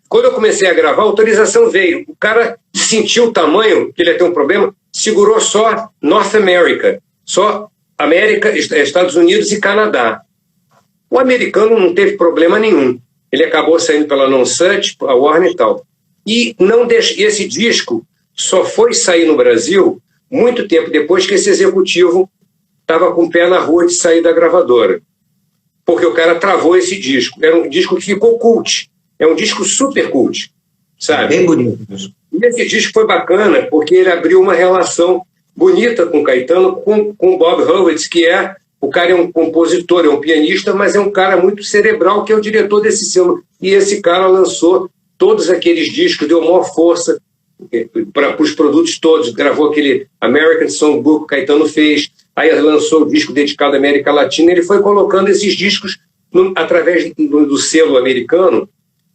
Speaker 2: quando eu comecei a gravar, a autorização veio. O cara sentiu o tamanho, que ele ia ter um problema, segurou só North America, só América, Estados Unidos e Canadá. O americano não teve problema nenhum. Ele acabou saindo pela Non-Such, a Warner e tal. E esse disco só foi sair no Brasil muito tempo depois que esse executivo estava com o pé na rua de sair da gravadora. Porque o cara travou esse disco. Era um disco que ficou cult. É um disco super cult, sabe?
Speaker 1: Bem bonito.
Speaker 2: E esse disco foi bacana porque ele abriu uma relação bonita com o Caetano, com o Bob Howitz, que o cara é um compositor, é um pianista, mas é um cara muito cerebral, que é o diretor desse selo. E esse cara lançou todos aqueles discos, deu maior força para os produtos todos, gravou aquele American Songbook que o Caetano fez, aí lançou o disco dedicado à América Latina. Ele foi colocando esses discos através do selo americano,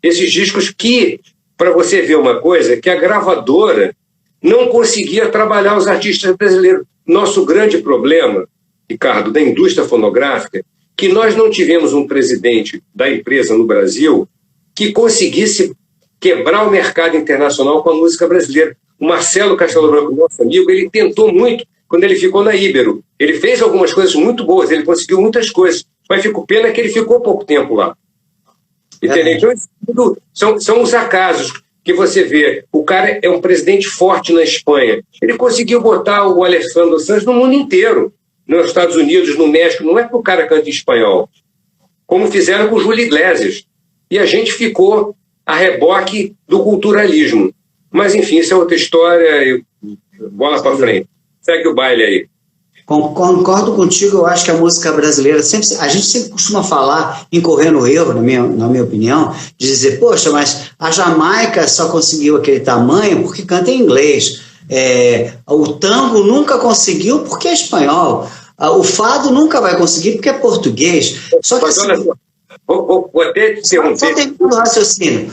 Speaker 2: esses discos que, para você ver uma coisa, que a gravadora não conseguia trabalhar os artistas brasileiros. Nosso grande problema, Ricardo, da indústria fonográfica, que nós não tivemos um presidente da empresa no Brasil que conseguisse quebrar o mercado internacional com a música brasileira. O Marcelo Castelo Branco, nosso amigo, ele tentou muito quando ele ficou na Ibero. Ele fez algumas coisas muito boas, ele conseguiu muitas coisas, mas ficou pena que ele ficou pouco tempo lá. Entendeu? Então, são os acasos que você vê. O cara é um presidente forte na Espanha. Ele conseguiu botar o Alessandro Sanz no mundo inteiro. Nos Estados Unidos, no México. Não é porque o cara canta em espanhol. Como fizeram com o Júlio Iglesias. E a gente ficou a reboque do culturalismo. Mas, enfim, isso é outra história. Bola para frente. Segue o baile aí.
Speaker 1: Concordo contigo, eu acho que a música brasileira, a gente sempre costuma falar, incorrer no erro, na minha opinião, de dizer, poxa, mas a Jamaica só conseguiu aquele tamanho porque canta em inglês. O tango nunca conseguiu porque é espanhol. O fado nunca vai conseguir porque é português. Só que assim,
Speaker 2: vou até interromper.
Speaker 1: Só tem um raciocínio.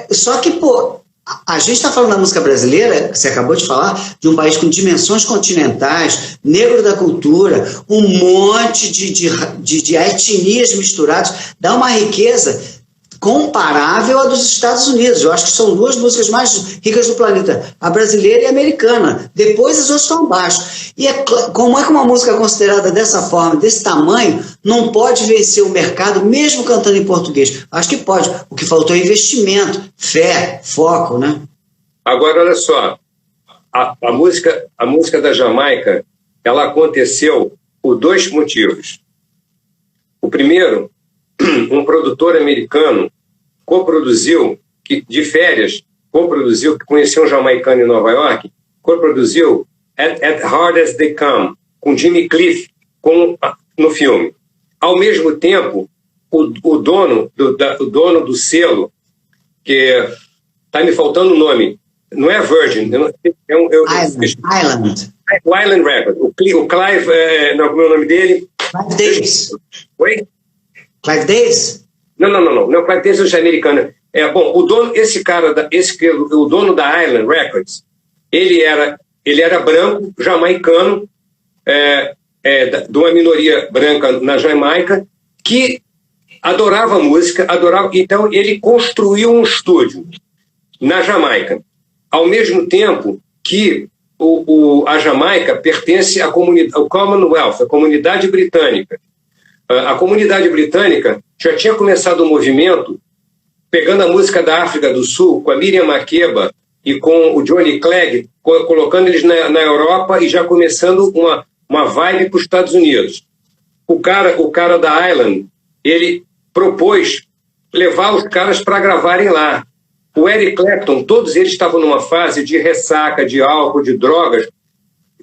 Speaker 1: Só que, pô, a gente está falando da música brasileira, você acabou de falar, de um país com dimensões continentais, negro da cultura, um monte de etnias misturadas, dá uma riqueza comparável à dos Estados Unidos. Eu acho que são duas músicas mais ricas do planeta, a brasileira e a americana. Depois as outras estão abaixo. E como é que uma música considerada dessa forma, desse tamanho, não pode vencer o mercado, mesmo cantando em português? Acho que pode. O que faltou é investimento, fé, foco, né?
Speaker 2: Agora, olha só, a música da Jamaica, ela aconteceu por dois motivos. O primeiro, um produtor americano coproduziu, de férias, que conheceu um jamaicano em Nova York, coproduziu At Hard As They Come, com Jimmy Cliff no filme. Ao mesmo tempo, o dono do selo, que está me faltando o nome, não é Virgin,
Speaker 1: Island.
Speaker 2: O Island Record. O Clive, como é o nome dele?
Speaker 1: Clive Davis.
Speaker 2: Oi?
Speaker 1: Clive Davis?
Speaker 2: Não, o Clive Davis é americano. Bom, o dono da Island Records, ele era branco, jamaicano, de uma minoria branca na Jamaica, que adorava música, então ele construiu um estúdio na Jamaica, ao mesmo tempo que a Jamaica pertence ao Commonwealth, a comunidade britânica. A comunidade britânica já tinha começado um movimento, pegando a música da África do Sul, com a Miriam Makeba e com o Johnny Clegg, colocando eles na Europa e já começando uma vibe para os Estados Unidos. O cara da Island, ele propôs levar os caras para gravarem lá. O Eric Clapton, todos eles estavam numa fase de ressaca, de álcool, de drogas,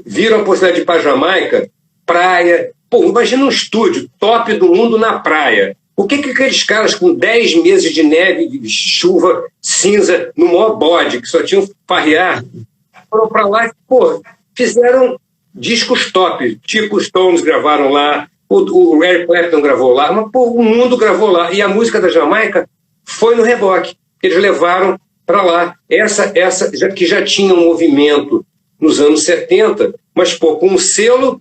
Speaker 2: viram a possibilidade de ir para a Jamaica, praia, Pô, imagina um estúdio top do mundo na praia. O que aqueles caras com 10 meses de neve, de chuva, cinza, no maior bode, que só tinham farrear, foram para lá e, pô, fizeram discos top, tipo os Stones gravaram lá, o Eric Clapton gravou lá, mas pô, o mundo gravou lá. E a música da Jamaica foi no reboque. Eles levaram para lá. Essa que já tinha um movimento nos anos 70, mas pô, com um selo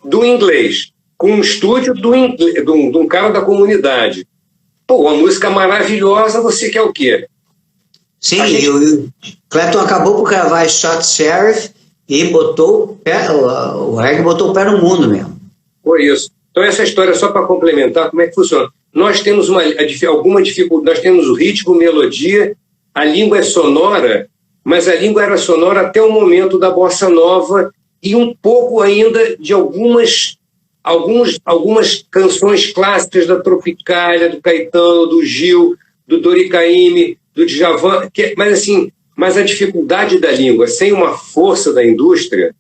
Speaker 2: do inglês, com um estúdio de um cara da comunidade. Pô, uma música maravilhosa, você quer o quê?
Speaker 1: Sim, o Clapton acabou por gravar Shot Sheriff e botou o reggae botou o pé no mundo mesmo.
Speaker 2: Foi isso. Então essa história, só para complementar, como é que funciona? Nós temos alguma dificuldade, nós temos o ritmo, melodia, a língua é sonora, mas a língua era sonora até o momento da bossa nova e um pouco ainda de algumas canções clássicas da Tropicália, do Caetano, do Gil, do Dori Caymmi, do Djavan, mas a dificuldade da língua, sem uma força da indústria,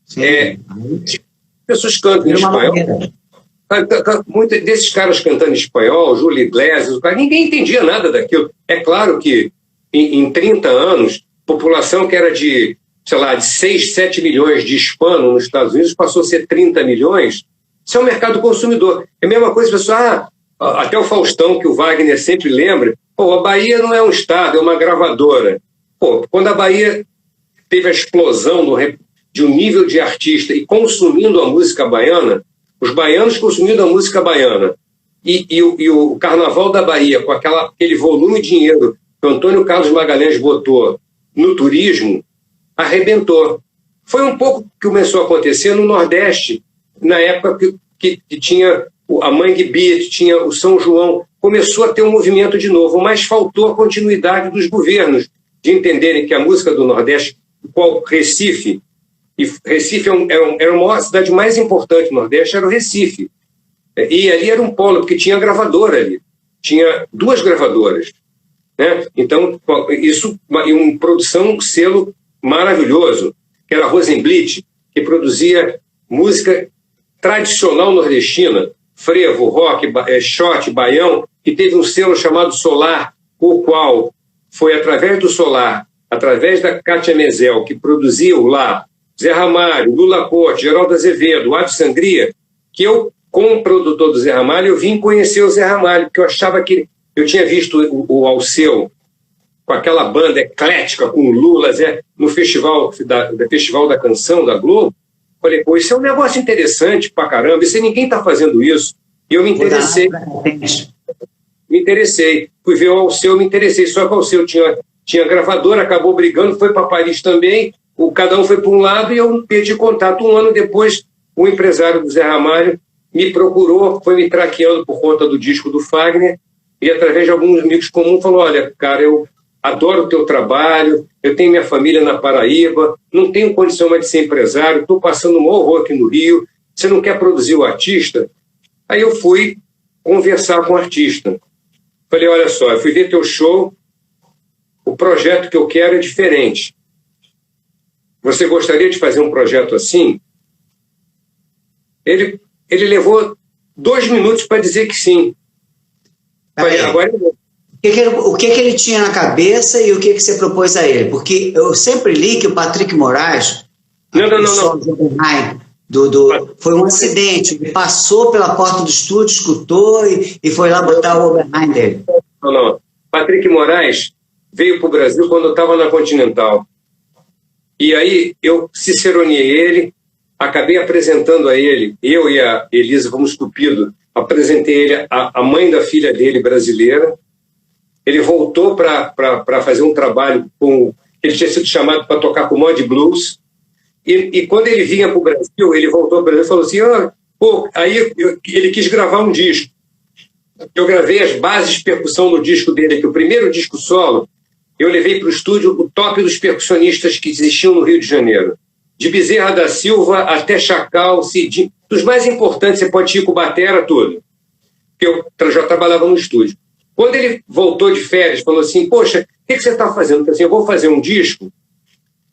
Speaker 2: as pessoas cantam em espanhol. Muitos desses caras cantando em espanhol, Júlio Iglesias, ninguém entendia nada daquilo. É claro que em 30 anos, população que era de 6, 7 milhões de hispanos nos Estados Unidos passou a ser 30 milhões. Isso é um mercado consumidor. É a mesma coisa, pessoal, até o Faustão, que o Wagner sempre lembra, pô, a Bahia não é um estado, é uma gravadora. Pô, quando a Bahia teve a explosão de um nível de artista e consumindo a música baiana, os baianos consumindo a música baiana e o Carnaval da Bahia, com aquele volume de dinheiro que o Antônio Carlos Magalhães botou no turismo, arrebentou. Foi um pouco que começou a acontecer no Nordeste, na época que tinha a Mangue Beat, tinha o São João, começou a ter um movimento de novo, mas faltou a continuidade dos governos de entenderem que a música do Nordeste, qual Recife era a maior cidade mais importante do Nordeste, era o Recife. E ali era um polo, porque tinha gravadora ali. Tinha 2 gravadoras. Né? Então, isso, uma produção, um selo maravilhoso, que era a Rosenblit, que produzia música tradicional nordestina, frevo, rock, shot, baião, que teve um selo chamado Solar, o qual foi através do Solar, através da Cátia Mezel, que produzia lá Zé Ramalho, Lula Corte, Geraldo Azevedo, Ave Sangria, que eu, como produtor do Zé Ramalho, eu vim conhecer o Zé Ramalho, porque eu achava que eu tinha visto o Alceu com aquela banda eclética, com o Lula, Zé, no festival da Canção da Globo. Falei, pô, isso é um negócio interessante pra caramba, isso ninguém está fazendo isso. E eu me interessei. Fui ver o Alceu, me interessei. Só que o Alceu tinha gravadora, acabou brigando, foi para Paris também. Cada um foi para um lado e eu perdi contato. Um ano depois, o empresário do Zé Ramalho me procurou, foi me traqueando por conta do disco do Fagner e, através de alguns amigos comuns, falou, olha, cara, eu adoro o teu trabalho, eu tenho minha família na Paraíba, não tenho condição mais de ser empresário, estou passando um horror aqui no Rio, você não quer produzir o artista? Aí eu fui conversar com o artista. Falei, olha só, eu fui ver teu show, o projeto que eu quero é diferente. Você gostaria de fazer um projeto assim? Ele levou 2 minutos para dizer que sim. Falei, agora
Speaker 1: o que ele tinha na cabeça e o que você propôs a ele? Porque eu sempre li que o Patrick Moraes, foi um acidente, ele passou pela porta do estúdio, escutou e foi lá botar o Oberheim dele.
Speaker 2: Não. Patrick Moraes veio para o Brasil quando eu estava na Continental. E aí eu ciceroneei ele, acabei apresentando a ele, eu e a Elisa Ramos Cupido, apresentei ele a mãe da filha dele, brasileira. Ele voltou para fazer um trabalho ele tinha sido chamado para tocar com o Mod Blues. E quando ele vinha para o Brasil, ele voltou para o Brasil e falou assim, aí ele quis gravar um disco. Eu gravei as bases de percussão no disco dele, que o primeiro disco solo, eu levei para o estúdio o top dos percussionistas que existiam no Rio de Janeiro. De Bezerra da Silva até Chacal, Cidinho, dos mais importantes, você pode ir com batera, tudo. Porque eu já trabalhava no estúdio. Quando ele voltou de férias, falou assim, poxa, o que você está fazendo? Eu falei assim, eu vou fazer um disco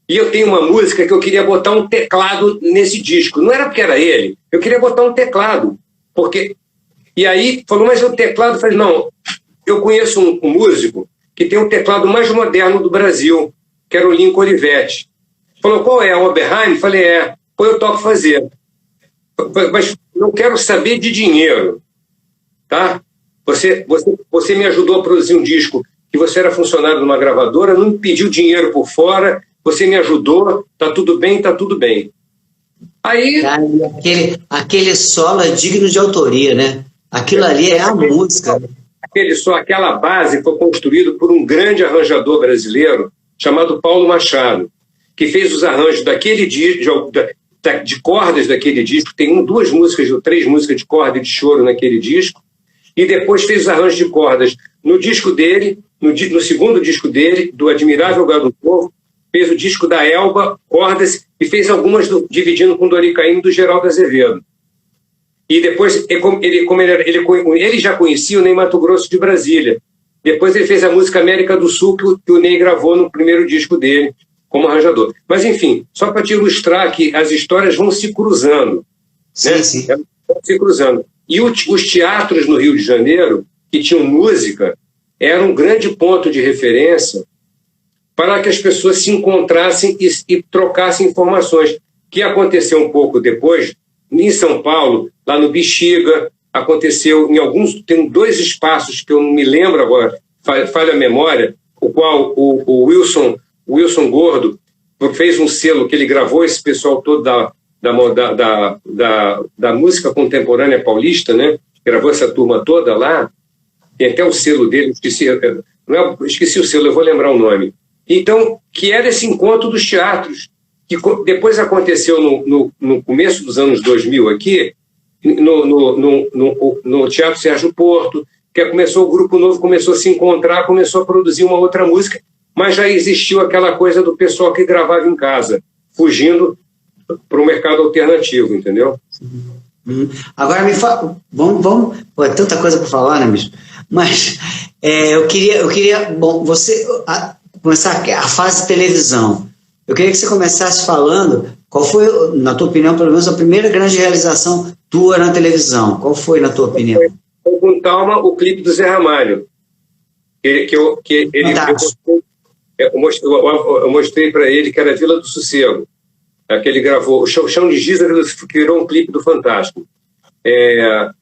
Speaker 2: E eu tenho uma música que eu queria botar um teclado nesse disco. Não era porque era ele, eu queria botar um teclado. E aí falou, mas o teclado? Eu falei, não, eu conheço um músico que tem o teclado mais moderno do Brasil, que era o Lincoln Olivetti. Falou, qual é? O Oberheim? Falei, pô, eu topo fazer. Mas não quero saber de dinheiro, tá? Você me ajudou a produzir um disco que você era funcionário de uma gravadora, não me pediu dinheiro por fora, você me ajudou, tá tudo bem, tá tudo bem. Aí...
Speaker 1: Cara, aquele solo é digno de autoria, né? Aquilo ali é a música.
Speaker 2: Aquela base foi construído por um grande arranjador brasileiro chamado Paulo Machado, que fez os arranjos daquele disco, de cordas daquele disco. Tem 3 músicas de corda e de choro naquele disco, e depois fez os arranjos de cordas no disco dele, no segundo disco dele, do Admirável Gado Novo, fez o disco da Elba, cordas, e fez algumas dividindo com Dori Caymmi do Geraldo Azevedo. E depois, ele já conhecia o Ney Matogrosso de Brasília. Depois ele fez a música América do Sul, que o Ney gravou no primeiro disco dele, como arranjador. Mas, enfim, só para te ilustrar que as histórias vão se cruzando.
Speaker 1: Sim,
Speaker 2: né?
Speaker 1: Sim.
Speaker 2: Vão se cruzando. E os teatros no Rio de Janeiro, que tinham música, eram um grande ponto de referência para que as pessoas se encontrassem e trocassem informações, que aconteceu um pouco depois, em São Paulo, lá no Bexiga, aconteceu em alguns... Tem 2 espaços que eu não me lembro agora, falha a memória, o qual o Wilson Gordo fez um selo que ele gravou esse pessoal todo da música contemporânea paulista, né? Gravou essa turma toda lá, tem até o selo dele, esqueci o selo, eu vou lembrar o nome. Então, que era esse encontro dos teatros, que depois aconteceu no começo dos anos 2000 aqui, no Teatro Sérgio Porto, que o Grupo Novo começou a se encontrar, começou a produzir uma outra música, mas já existiu aquela coisa do pessoal que gravava em casa, fugindo para o mercado alternativo, entendeu?
Speaker 1: Agora me fala, vamos, é tanta coisa para falar, né, mesmo? Mas eu queria, bom, você começar a fase de televisão. Eu queria que você começasse falando qual foi, na tua opinião, pelo menos a primeira grande realização tua na televisão. Qual foi, na tua opinião?
Speaker 2: Foi com Talma o clipe do Zé Ramalho. Eu mostrei para ele que era Vila do Sossego. Que ele gravou. O Chão de Giza virou um clipe do Fantástico.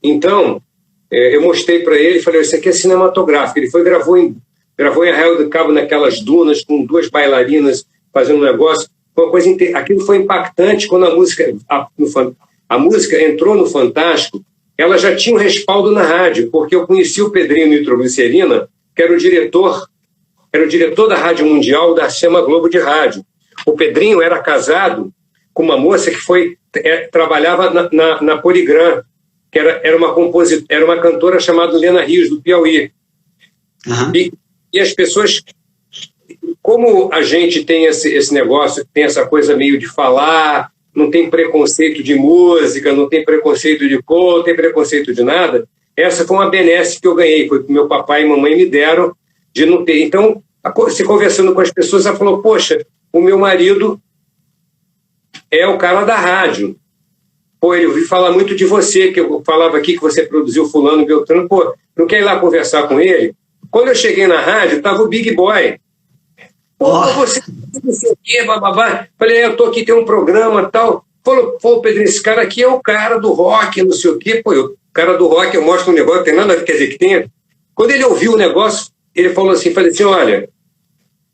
Speaker 2: Então, eu mostrei para ele e falei, isso aqui é cinematográfico. Ele foi gravou em Arraial do Cabo, naquelas dunas, com 2 bailarinas fazendo um negócio. Foi uma coisa aquilo foi impactante quando a música entrou no Fantástico. Ela já tinha um respaldo na rádio, porque eu conheci o Pedrinho Nitroglicerina, que era o diretor da Rádio Mundial da Sema Globo de Rádio. O Pedrinho era casado com uma moça que trabalhava na Poligram, que era uma cantora chamada Lena Rios, do Piauí.
Speaker 1: Uhum.
Speaker 2: E as pessoas, como a gente tem esse negócio, tem essa coisa meio de falar, não tem preconceito de música, não tem preconceito de cor, não tem preconceito de nada, essa foi uma benesse que eu ganhei, foi que meu papai e mamãe me deram de não ter. Então, se conversando com as pessoas, ela falou, poxa, o meu marido é o cara da rádio. Pô, ele ouviu falar muito de você, que eu falava aqui que você produziu fulano, Beltrano, pô, não quer ir lá conversar com ele? Quando eu cheguei na rádio, estava o Big Boy. Pô, você não sei o quê, bababá. Falei, eu tô aqui, tem um programa e tal. Falou, pô, Pedrinho, esse cara aqui é o cara do rock, não sei o quê. Pô, o cara do rock, eu mostro um negócio, não tem nada a ver, quer dizer, que tem. Quando ele ouviu o negócio, ele falou assim, olha,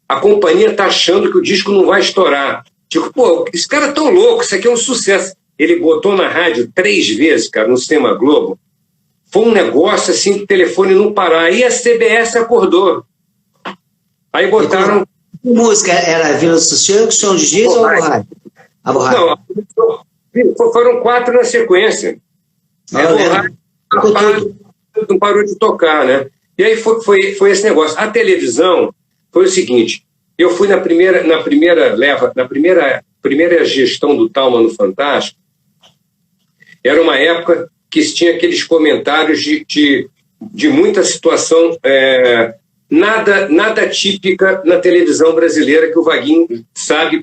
Speaker 2: a companhia tá achando que o disco não vai estourar. Tipo, pô, esse cara é tão louco, isso aqui é um sucesso. Ele botou na rádio 3 vezes, cara, no Sistema Globo. Foi um negócio assim, que o telefone não parar. Aí a CBS acordou. Aí botaram...
Speaker 1: Que música era? Vila do Sossego, Chão de Giz ou Borracha? A Borracha.
Speaker 2: Não, foram 4 na sequência. A Borracha não parou de tocar, né? E aí foi esse negócio. A televisão foi o seguinte, eu fui na primeira gestão do Talma no Fantástico, era uma época que se tinha aqueles comentários de muita situação nada típica na televisão brasileira, que o Vaguinho sabe,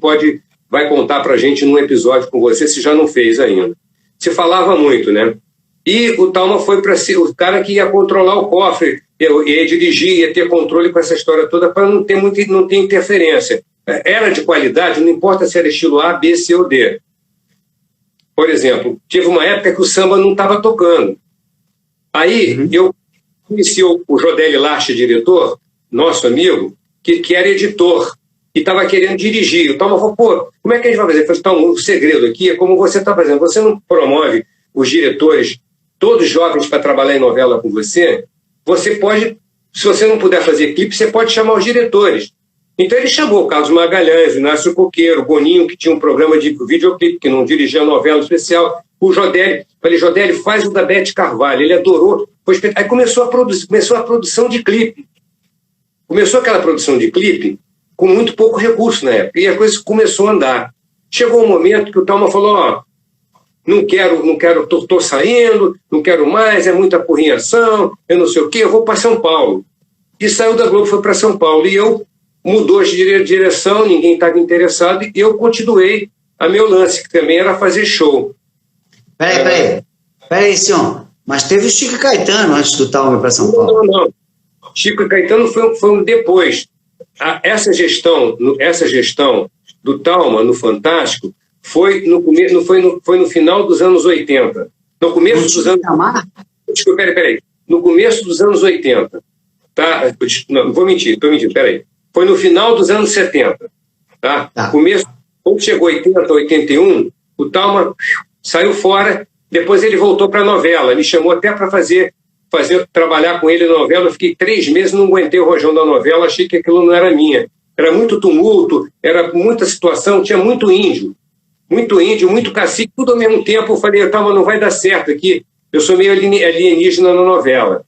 Speaker 2: vai contar para a gente num episódio com você, se já não fez ainda. Se falava muito, né? E o Thalma foi para ser o cara que ia controlar o cofre, ia dirigir, ia ter controle com essa história toda, para não ter interferência. Era de qualidade, não importa se era estilo A, B, C ou D. Por exemplo, teve uma época que o samba não estava tocando. Aí eu conheci o Jodelli Larche, diretor, nosso amigo, que era editor, e estava querendo dirigir. O Thalma falou, pô, como é que a gente vai fazer? Eu falei, Thalma, o segredo aqui é como você está fazendo. Você não promove os diretores, todos jovens, para trabalhar em novela com você. Você pode, se você não puder fazer clipe, você pode chamar os diretores. Então ele chamou o Carlos Magalhães, o Inácio Coqueiro, o Boninho, que tinha um programa de videoclipe, que não dirigia novela especial, o Jodelli. Falei, Jodelli, faz o da Beth Carvalho. Ele adorou. Aí começou a produção de clipe. Começou aquela produção de clipe com muito pouco recurso na época. E a coisa começou a andar. Chegou um momento que o Thalma falou, ó, não quero, tô saindo, não quero mais, é muita apurrinhação, eu não sei o quê, eu vou para São Paulo. E saiu da Globo, foi para São Paulo. E eu mudou de direção, ninguém estava interessado, e eu continuei a meu lance, que também era fazer show.
Speaker 1: Peraí, senhor. Mas teve o Chico Caetano antes do Thalma ir para São Paulo.
Speaker 2: Não. Chico Caetano foi um depois. Essa gestão do Thalma no Fantástico foi no final dos anos 80. No começo dos anos... Desculpa, peraí. No começo dos anos 80. Tá? Não, vou mentir, peraí. Foi no final dos anos 70. Tá? Começo, quando chegou 80, 81, o Thalma saiu fora, depois ele voltou para a novela, me chamou até para trabalhar com ele na novela. Eu fiquei 3 meses, não aguentei o rojão da novela, achei que aquilo não era minha. Era muito tumulto, era muita situação, tinha muito índio, muito cacique, tudo ao mesmo tempo. Eu falei, Thalma, não vai dar certo aqui, eu sou meio alienígena na novela.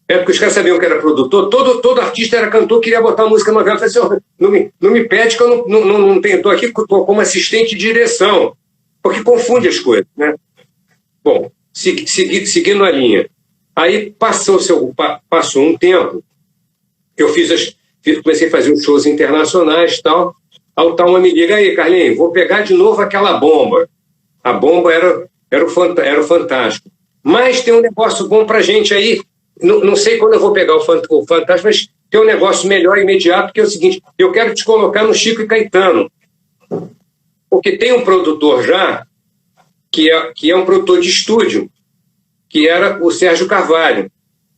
Speaker 2: É porque os caras sabiam que era produtor, todo artista era cantor, queria botar música na novela. Eu falei assim, não me pede que eu não tenho, estou aqui como assistente de direção, porque confunde as coisas, né? Bom, seguindo a linha. Aí passou um tempo, eu comecei a fazer uns shows internacionais e tal. Aí o Thalma me liga, aí, Carlinhos, vou pegar de novo aquela bomba. A bomba era o Fantástico. Mas tem um negócio bom pra gente aí. Não sei quando eu vou pegar o Fantástico, mas tem um negócio melhor imediato, que é o seguinte, eu quero te colocar no Chico e Caetano. Porque tem um produtor já, que é um produtor de estúdio, que era o Sérgio Carvalho,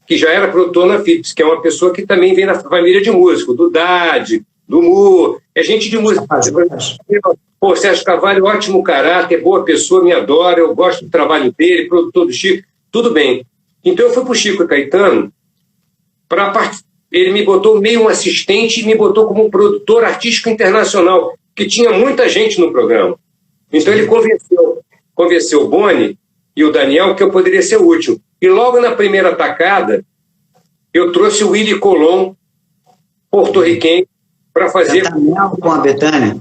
Speaker 2: que já era produtor na Philips, que é uma pessoa que também vem da família de músico, do Dade, do Mu, é gente de música. Pô, Sérgio Carvalho, ótimo caráter, boa pessoa, me adora, eu gosto do trabalho dele, produtor do Chico, tudo bem. Então eu fui para o Chico Caetano, ele me botou meio um assistente e me botou como um produtor artístico internacional, que tinha muita gente no programa. Então ele convenceu o Boni e o Daniel que eu poderia ser útil. E logo na primeira tacada, eu trouxe o Willy Colón, porto-riquenho, para fazer...
Speaker 1: Camel com a Bethânia.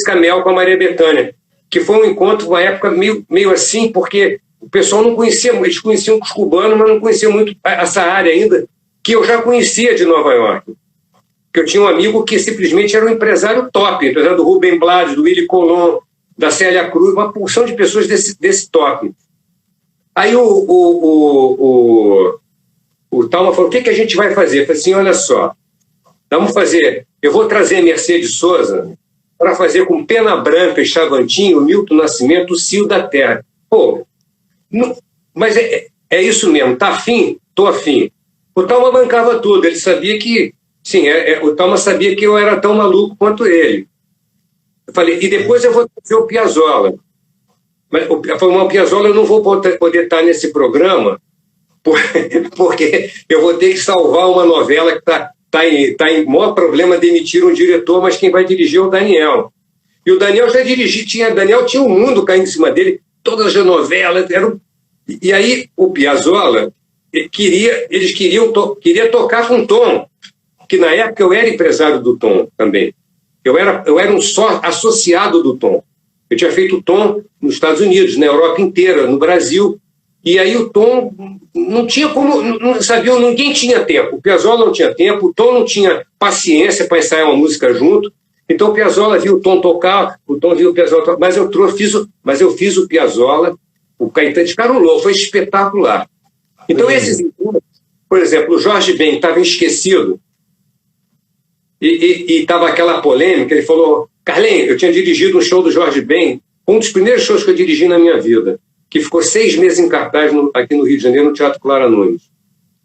Speaker 2: Camel com a Maria Bethânia, que foi um encontro, uma época meio assim, porque o pessoal não conhecia muito, eles conheciam os cubanos, mas não conheciam muito essa área ainda, que eu já conhecia de Nova York. Que eu tinha um amigo que simplesmente era um empresário top, empresário do Rubem Blades, do Willy Colón, da Célia Cruz, uma porção de pessoas desse top. Aí o Thalma falou, o que a gente vai fazer? Eu falei assim, olha só, eu vou trazer a Mercedes Sosa para fazer com Pena Branca e Chavantinho, Milton Nascimento, o Cio da Terra. Pô, mas é isso mesmo, tá afim? Tô afim. O Thalma bancava tudo, ele sabia que, sim, o Thalma sabia que eu era tão maluco quanto ele. Eu falei, e depois eu vou fazer o Piazzolla. Mas o Piazzolla eu não vou poder estar nesse programa, porque eu vou ter que salvar uma novela que está em maior problema, demitir um diretor, mas quem vai dirigir é o Daniel. E o Daniel já dirigia, Daniel tinha um mundo caindo em cima dele, todas as novelas, e aí o Piazzolla queria tocar com o Tom, que na época eu era empresário do Tom também. Eu era um só associado do Tom. Eu tinha feito o Tom nos Estados Unidos, na Europa inteira, no Brasil. E aí o Tom não tinha como, não sabia, ninguém tinha tempo. O Piazzolla não tinha tempo, o Tom não tinha paciência para ensaiar uma música junto. Então o Piazzolla viu o Tom tocar, o Tom viu o Piazzolla tocar, mas eu fiz o Piazzolla, o Caetano, descarolou, foi espetacular. Então esses, por exemplo, o Jorge Ben estava esquecido e estava aquela polêmica, ele falou, Carlinhos, eu tinha dirigido um show do Jorge Ben, um dos primeiros shows que eu dirigi na minha vida, que ficou 6 meses em cartaz aqui no Rio de Janeiro, no Teatro Clara Nunes.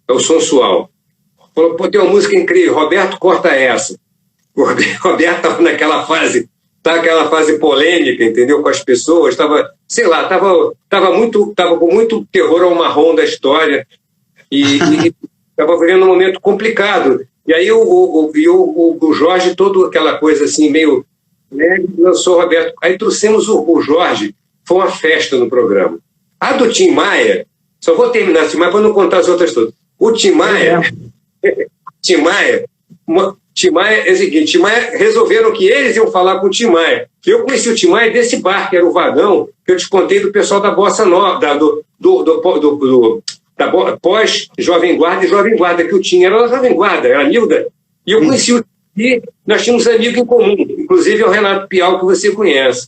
Speaker 2: É o Sensual. Falou, pô, tem uma música incrível, Roberto, corta essa. O Roberto estava naquela fase, polêmica, entendeu? Com as pessoas, estava com muito terror ao marrom da história e estava vivendo um momento complicado. E aí o Jorge, toda aquela coisa assim, meio... Né, lançou o Roberto. Aí trouxemos o Jorge, foi uma festa no programa. A do Tim Maia, só vou terminar o Tim Maia para não contar as outras todas. O Tim Maia, Tim Maia é o seguinte, Tim Maia resolveram que eles iam falar com o Tim Maia. Eu conheci o Tim Maia desse bar, que era o Vagão, que eu te contei do pessoal da Bossa Nova, da pós-Jovem Guarda e Jovem Guarda, que eu tinha, era a Jovem Guarda, era a Nilda. E eu conheci o e nós tínhamos amigos em comum, inclusive o Renato Pial, que você conhece.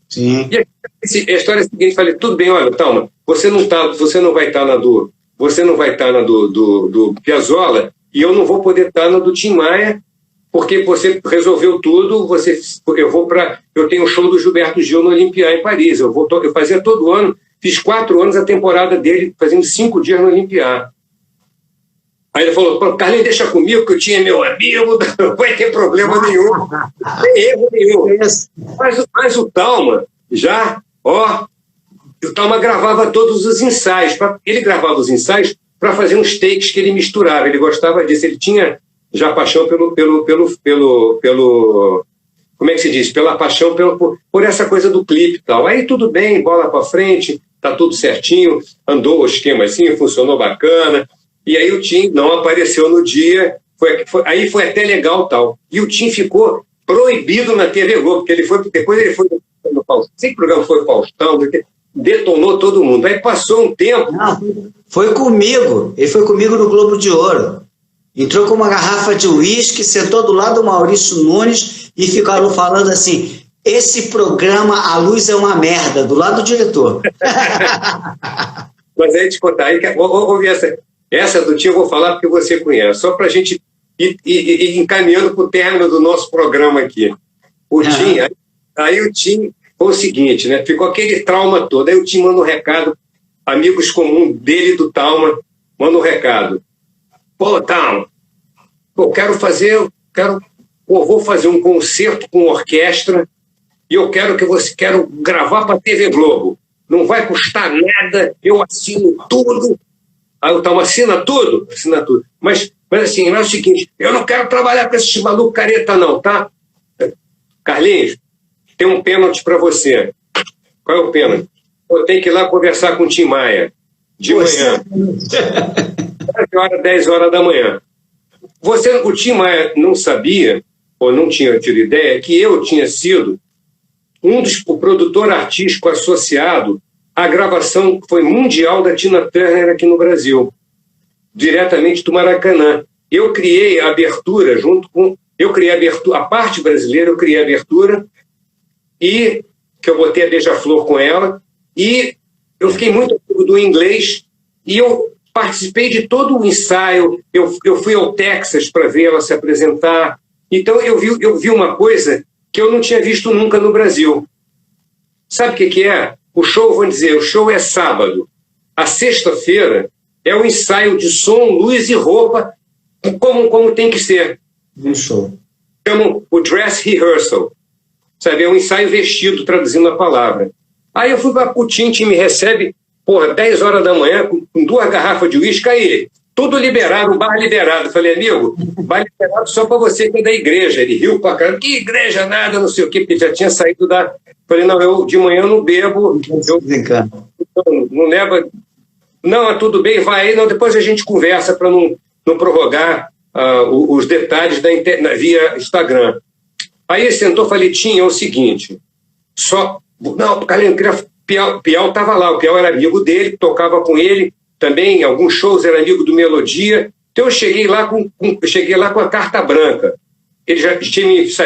Speaker 1: Sim.
Speaker 2: E a história é a seguinte, falei, tudo bem, olha, Thalma, você não vai estar na do Piazzolla e eu não vou poder estar na do Tim Maia, porque você resolveu tudo, eu tenho um show do Gilberto Gil no Olympia, em Paris, eu fazia todo ano, fiz 4 anos a temporada dele, fazendo 5 dias no Olympia. Aí ele falou, Carlinhos, deixa comigo, que eu tinha meu amigo, não vai ter problema nenhum, não tem erro nenhum. Mas o Thalma, o Thalma gravava todos os ensaios. Ele gravava os ensaios para fazer uns takes que ele misturava, ele gostava disso, ele tinha já paixão pelo como é que se diz? Pela paixão por essa coisa do clipe e tal. Aí tudo bem, bola para frente, tá tudo certinho, andou o esquema assim, funcionou bacana. E aí o Tim não apareceu no dia, aí foi até legal tal. E o Tim ficou proibido na TV Globo, porque depois ele foi no Faustão, sei que o programa foi Faustão, detonou todo mundo. Aí passou um tempo...
Speaker 1: Não, foi comigo, ele foi comigo no Globo de Ouro. Entrou com uma garrafa de uísque, sentou do lado do Maurício Nunes e ficaram falando assim, esse programa, a luz é uma merda, do lado do diretor.
Speaker 2: Mas aí te contar, vou ouvir essa do Tim eu vou falar porque você conhece, só para a gente ir encaminhando para o término do nosso programa aqui. Aí o Tim foi o seguinte, né? Ficou aquele trauma todo. Aí o Tim manda um recado, amigos comuns dele do Thalma, manda um recado. Pô, Thalma, vou fazer um concerto com orquestra e eu quero gravar para a TV Globo. Não vai custar nada, eu assino tudo. Aí o Thalma assina tudo. Mas assim, é o seguinte, eu não quero trabalhar com esse maluco careta não, tá? Carlinhos, tem um pênalti para você. Qual é o pênalti? Eu tenho que ir lá conversar com o Tim Maia, de manhã. 10 horas da manhã. O Tim Maia não sabia, ou não tinha tido ideia, que eu tinha sido o produtor artístico associado à gravação que foi mundial da Tina Turner aqui no Brasil, diretamente do Maracanã. Eu criei a abertura a parte brasileira, eu criei a abertura, e que eu botei a Beija-Flor com ela, e eu fiquei muito amigo do inglês, e eu participei de todo o ensaio, eu fui ao Texas para ver ela se apresentar, então eu vi uma coisa que eu não tinha visto nunca no Brasil. Sabe o que é? O show é sábado. A sexta-feira é o ensaio de som, luz e roupa, como tem que ser.
Speaker 1: Um show.
Speaker 2: Chamam o dress rehearsal. Sabe? É um ensaio vestido, traduzindo a palavra. Aí eu fui para o Tim me recebe, 10 horas da manhã, com 2 garrafas de uísque, aí, tudo liberado, um bar liberado. Falei, amigo, bar liberado só para você que é da igreja. Ele riu pra caramba, que igreja, nada, não sei o quê, porque já tinha saído da... Falei, não, eu de manhã não bebo, não leva... Não, tudo bem, vai aí, não, depois a gente conversa para não prorrogar os detalhes via Instagram. Aí ele sentou, falei, Tim, é o seguinte, não, Carlinhos, eu queria Piau estava lá, o Piau era amigo dele, tocava com ele também, em alguns shows era amigo do Melodia. Então eu cheguei lá com a carta branca. Ele já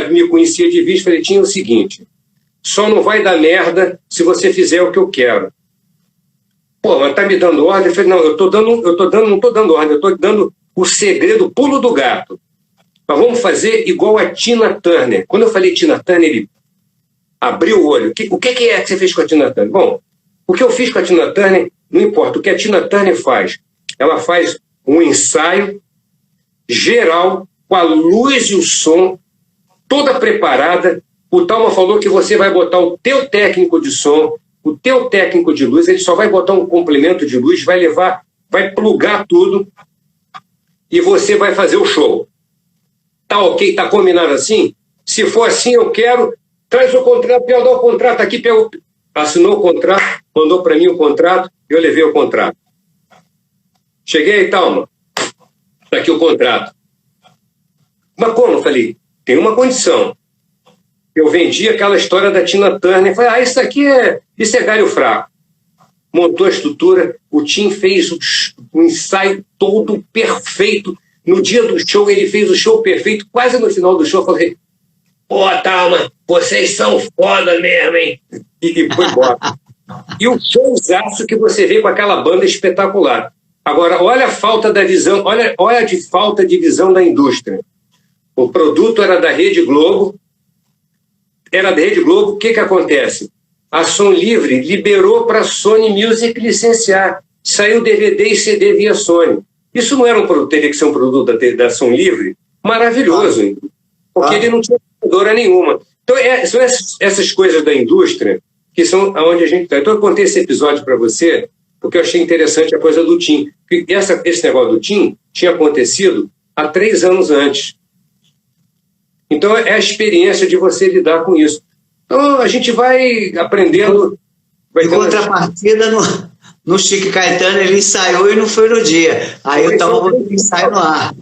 Speaker 2: me conhecia de vista, falei, tinha o seguinte, só não vai dar merda se você fizer o que eu quero. Pô, mas tá me dando ordem? Eu falei, não, não estou dando ordem, eu estou dando o segredo, o pulo do gato. Mas vamos fazer igual a Tina Turner. Quando eu falei Tina Turner, ele abriu o olho. O que é que você fez com a Tina Turner? Bom, o que eu fiz com a Tina Turner, não importa. O que a Tina Turner faz? Ela faz um ensaio geral, com a luz e o som, toda preparada. O Talma falou que você vai botar o teu técnico de som, o teu técnico de luz, ele só vai botar um complemento de luz, vai plugar tudo e você vai fazer o show. Tá ok? Tá combinado assim? Se for assim, eu quero... Traz o contrato, Piau, dá o contrato aqui. Piau assinou o contrato, mandou para mim o contrato, eu levei o contrato. Cheguei, Talma, tá aqui o contrato. Mas como? Eu falei, tem uma condição. Eu vendi aquela história da Tina Turner. Falei, isso é galho fraco. Montou a estrutura, o Tim fez um ensaio todo perfeito. No dia do show, ele fez o show perfeito. Quase no final do show, eu falei, pô, Talma, vocês são foda mesmo, hein? E foi embora. E o showzaço que você vê com aquela banda espetacular. Agora, olha a falta da visão, olha a falta de visão da indústria. O produto era da Rede Globo. O que acontece? A Som Livre liberou para a Sony Music licenciar. Saiu DVD e CD via Sony. Isso não era teria que ser um produto da Som Livre? Maravilhoso, porque ele não tinha computadora nenhuma. Então, são essas coisas da indústria que são aonde a gente está. Então, eu contei esse episódio para você porque eu achei interessante a coisa do Tim. Esse negócio do Tim tinha acontecido há 3 anos antes. Então, é a experiência de você lidar com isso. Então, a gente vai aprendendo...
Speaker 1: Em contrapartida, no Chico Caetano, ele ensaiou e não foi no dia. Aí eu estava botando ensaio no ar.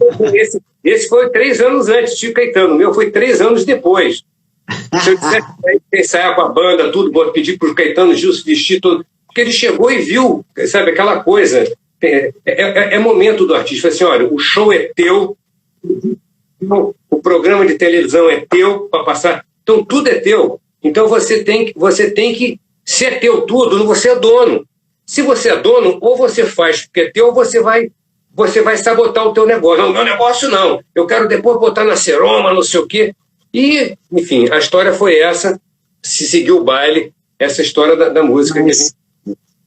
Speaker 2: Esse foi 3 anos antes, Chico Caetano. O meu foi 3 anos depois. Se eu dissesse que ensaiar com a banda, tudo, pedir para o Caetano Gil se vestir todo... Porque ele chegou e viu, sabe, aquela coisa. É momento do artista. Assim, olha, o show é teu, o programa de televisão é teu para passar. Então, tudo é teu. Então, você tem que ser teu tudo, não você é dono. Se você é dono, ou você faz porque é teu, ou você vai sabotar o teu negócio. Não, meu negócio não. Eu quero depois botar na Seroma, não sei o quê. E, enfim, a história foi essa. Se seguiu o baile, essa história da música.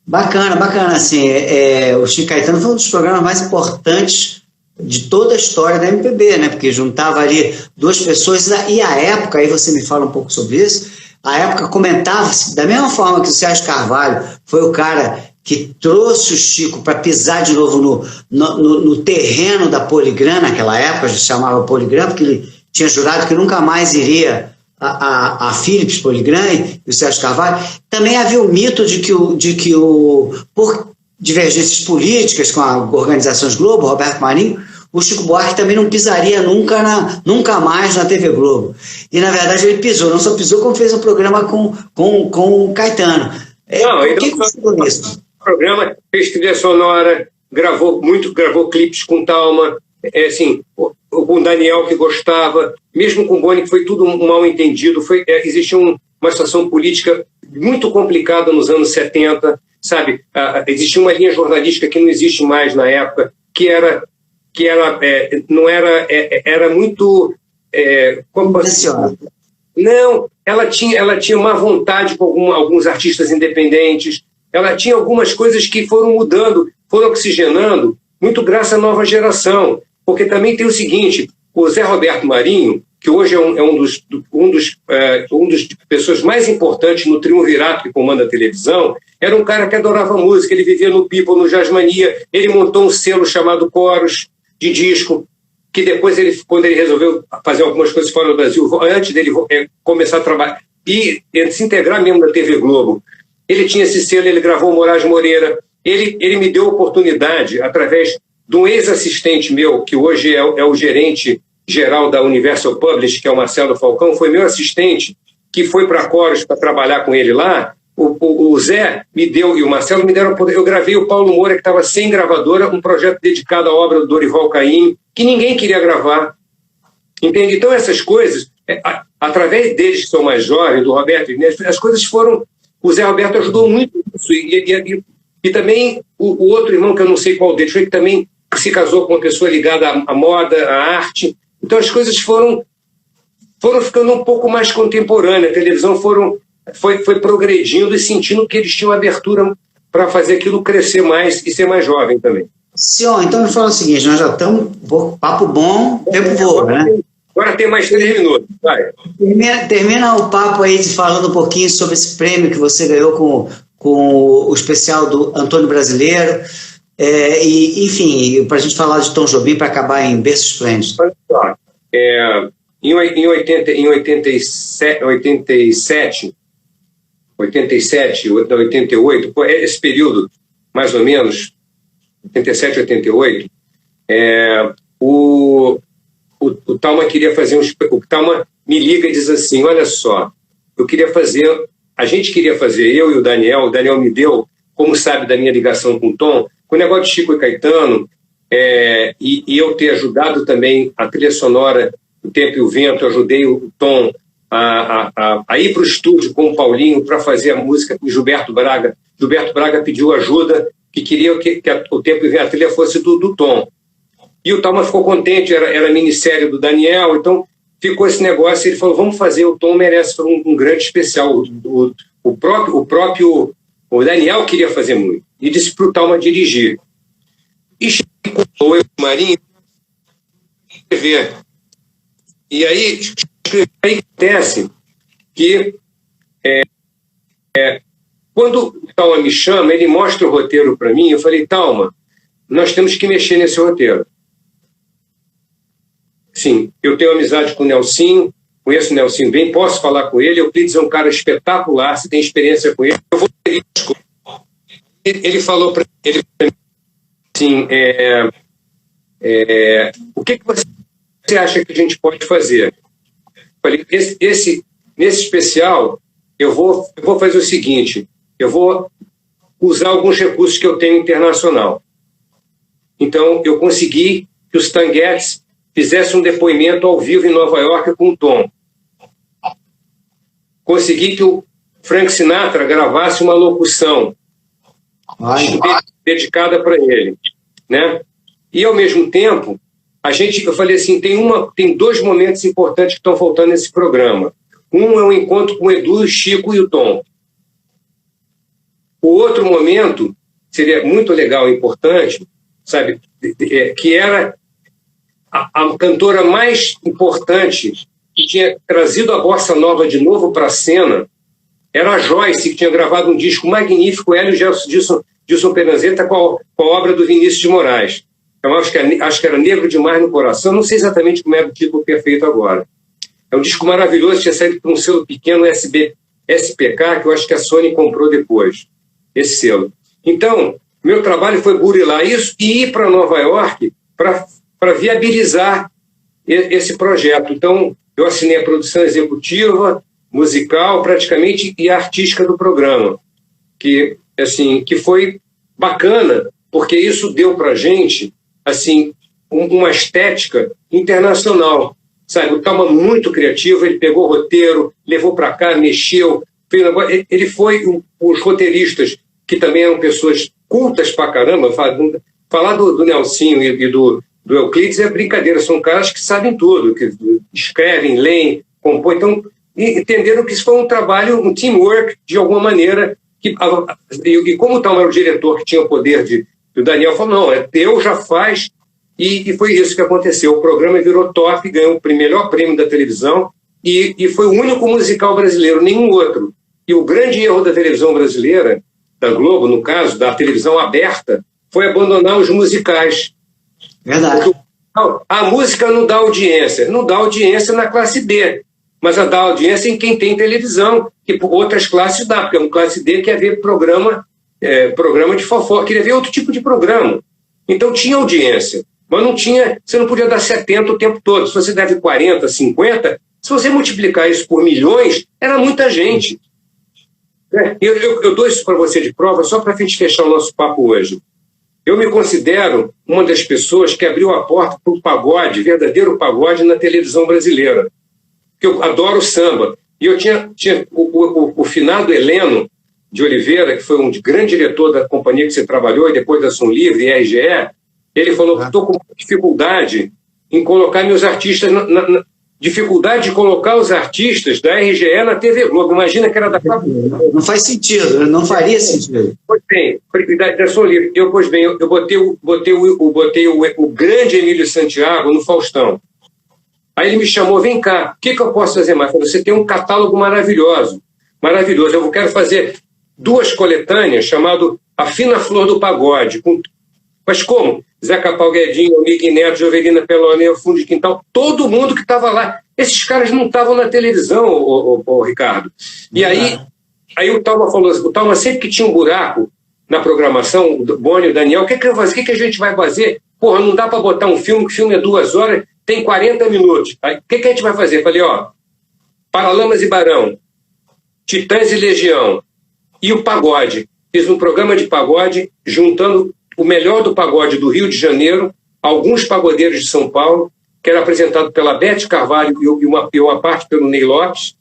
Speaker 1: Bacana, assim, o Chico Caetano foi um dos programas mais importantes de toda a história da MPB, né? Porque juntava ali 2 pessoas, e a época, aí você me fala um pouco sobre isso, a época comentava-se, da mesma forma que o Sérgio Carvalho foi o cara que trouxe o Chico para pisar de novo no terreno da Poligram, naquela época, já se chamava Poligram, porque ele tinha jurado que nunca mais iria a Philips, Poligram e o Sérgio Carvalho. Também havia o mito de que por divergências políticas com as organizações Globo, Roberto Marinho, o Chico Buarque também não pisaria nunca mais na TV Globo. E, na verdade, ele pisou. Não só pisou, como fez um programa com o Caetano. Por que conseguiu isso?
Speaker 2: O programa fez trilha sonora, gravou clipes com Talma, com o Daniel, que gostava, mesmo com o Boni, que foi tudo mal entendido. Existia uma situação política muito complicada nos anos 70, sabe? Existia uma linha jornalística que não existe mais na época, que era muito... Não, ela tinha uma vontade com alguns artistas independentes, ela tinha algumas coisas que foram mudando, foram oxigenando, muito graças à nova geração. Porque também tem o seguinte, o Zé Roberto Marinho, que hoje é um dos pessoas mais importantes no triunvirato que comanda a televisão, era um cara que adorava música, ele vivia no People, no Jazzmania, ele montou um selo chamado Coros, de disco, que depois, quando ele resolveu fazer algumas coisas fora do Brasil, antes dele começar a trabalhar e se integrar mesmo na TV Globo, ele tinha esse selo, ele gravou Moraes Moreira, ele me deu a oportunidade, através de um ex-assistente meu, que hoje é o gerente geral da Universal Publishing, que é o Marcelo Falcão, foi meu assistente, que foi para Coros para trabalhar com ele lá, o Zé me deu, e o Marcelo me deram poder. Eu gravei o Paulo Moura, que estava sem gravadora, um projeto dedicado à obra do Dorival Caymmi, que ninguém queria gravar. Entende? Então, essas coisas, através deles que são mais jovens, do Roberto e Inês, as coisas foram... O Zé Roberto ajudou muito nisso. E também o outro irmão, que eu não sei qual deles, foi que também se casou com uma pessoa ligada à moda, à arte. Então, as coisas foram ficando um pouco mais contemporâneas. A televisão foi progredindo e sentindo que eles tinham abertura para fazer aquilo crescer mais e ser mais jovem também.
Speaker 1: Senhor, então me fala o seguinte, nós já estamos, papo bom, tempo voa, né?
Speaker 2: Agora tem mais 3 minutos, vai.
Speaker 1: Termina o papo aí falando um pouquinho sobre esse prêmio que você ganhou com o especial do Antônio Brasileiro, enfim, para a gente falar de Tom Jobim para acabar em Berço Esplêndido.
Speaker 2: Olha só, em 87, 88, esse período, mais ou menos, 87, 88, o Thalma queria fazer o Thalma me liga e diz assim, olha só, a gente queria fazer, eu e o Daniel me deu, como sabe da minha ligação com o Tom, com o negócio de Chico e Caetano, e eu ter ajudado também a trilha sonora O Tempo e o Vento, eu ajudei o Tom a ir para o estúdio com o Paulinho para fazer a música com o Gilberto Braga. Gilberto Braga pediu ajuda, que queria que O Tempo e o Vento, a trilha fosse do Tom. E o Thalma ficou contente, era minissérie do Daniel, então ficou esse negócio, ele falou, vamos fazer, o Tom merece um grande especial. O próprio Daniel queria fazer muito, e disse para o Thalma dirigir. E chegou eu e o Marinho escrever. E aí acontece que quando o Thalma me chama, ele mostra o roteiro para mim, eu falei, Thalma, nós temos que mexer nesse roteiro. Sim, eu tenho amizade com o Nelsinho, conheço o Nelsinho bem, posso falar com ele, o Euclides é um cara espetacular, se tem experiência com ele, eu vou ter isso. Ele falou para ele assim, o que você acha que a gente pode fazer? Eu falei, nesse especial, eu vou fazer o seguinte, eu vou usar alguns recursos que eu tenho internacional. Então, eu consegui que os Stan Getz fizesse um depoimento ao vivo em Nova York com o Tom. Consegui que o Frank Sinatra gravasse uma locução dedicada para ele, né? E, ao mesmo tempo, eu falei assim, tem 2 momentos importantes que estão faltando nesse programa. Um é o encontro com o Edu, o Chico e o Tom. O outro momento seria muito legal e importante, sabe, que era a cantora mais importante que tinha trazido a bossa nova de novo para a cena, era a Joyce, que tinha gravado um disco magnífico, ela e o Gilson Pernazeta, com a obra do Vinícius de Moraes. Eu acho que era Negro Demais no Coração, não sei exatamente como era o título perfeito agora. É um disco maravilhoso, tinha saído por um selo pequeno, SPK, que eu acho que a Sony comprou depois, esse selo. Então, meu trabalho foi burilar isso e ir para Nova York para viabilizar esse projeto. Então, eu assinei a produção executiva, musical, praticamente, e artística do programa, que foi bacana, porque isso deu para a gente assim, uma estética internacional. Sabe, o Thalma muito criativo, ele pegou o roteiro, levou para cá, mexeu, fez um negócio. Ele foi os roteiristas, que também eram pessoas cultas pra caramba. Falar do Nelsinho e do Euclides é brincadeira, são caras que sabem tudo, que escrevem, leem, compõem. Então, entenderam que isso foi um trabalho, um teamwork, de alguma maneira. E como o Thalma era o diretor que tinha o poder o Daniel falou, não, é teu, já faz. E foi isso que aconteceu. O programa virou top, ganhou o melhor prêmio da televisão e foi o único musical brasileiro, nenhum outro. E o grande erro da televisão brasileira, da Globo, no caso, da televisão aberta, foi abandonar os musicais.
Speaker 1: Verdade.
Speaker 2: Porque a música não dá audiência. Não dá audiência na classe B, mas dá audiência em quem tem televisão, que por outras classes dá, porque uma classe D quer ver programa de fofoca, queria ver outro tipo de programa. Então tinha audiência. Mas não tinha, você não podia dar 70 o tempo todo. Se você deve 40, 50, se você multiplicar isso por milhões, era muita gente. Eu dou isso para você de prova só para a gente fechar o nosso papo hoje. Eu me considero uma das pessoas que abriu a porta para o pagode, verdadeiro pagode, na televisão brasileira. Porque eu adoro samba. E eu tinha o finado Heleno de Oliveira, que foi um grande diretor da companhia que você trabalhou, e depois da Som Livre e RGE, ele falou que estou com dificuldade em colocar meus artistas, dificuldade de colocar os artistas da RGE na TV Globo. Imagina que era da...
Speaker 1: Não faz sentido, não faria sentido.
Speaker 2: Pois bem, da Som Livre, eu botei o grande Emílio Santiago no Faustão. Aí ele me chamou, vem cá, o que eu posso fazer mais? Eu falei, você tem um catálogo maravilhoso. Eu quero fazer 2 coletâneas chamado A Fina Flor do Pagode. Mas como? Zeca Palguedinho, Miguel Neto, Jovelina Pelonê, Fundo de Quintal, todo mundo que estava lá. Esses caras não estavam na televisão, o Ricardo. E aí o Talma falou assim, o Talma sempre que tinha um buraco na programação, o Boni, o Daniel, o que a gente vai fazer? Porra, não dá para botar um filme, que o filme é 2 horas, tem 40 minutos. Aí, o que a gente vai fazer? Falei, Paralamas e Barão, Titãs e Legião e o pagode. Fiz um programa de pagode juntando o melhor do pagode do Rio de Janeiro, alguns pagodeiros de São Paulo, que era apresentado pela Beth Carvalho e uma parte pelo Ney Lopes,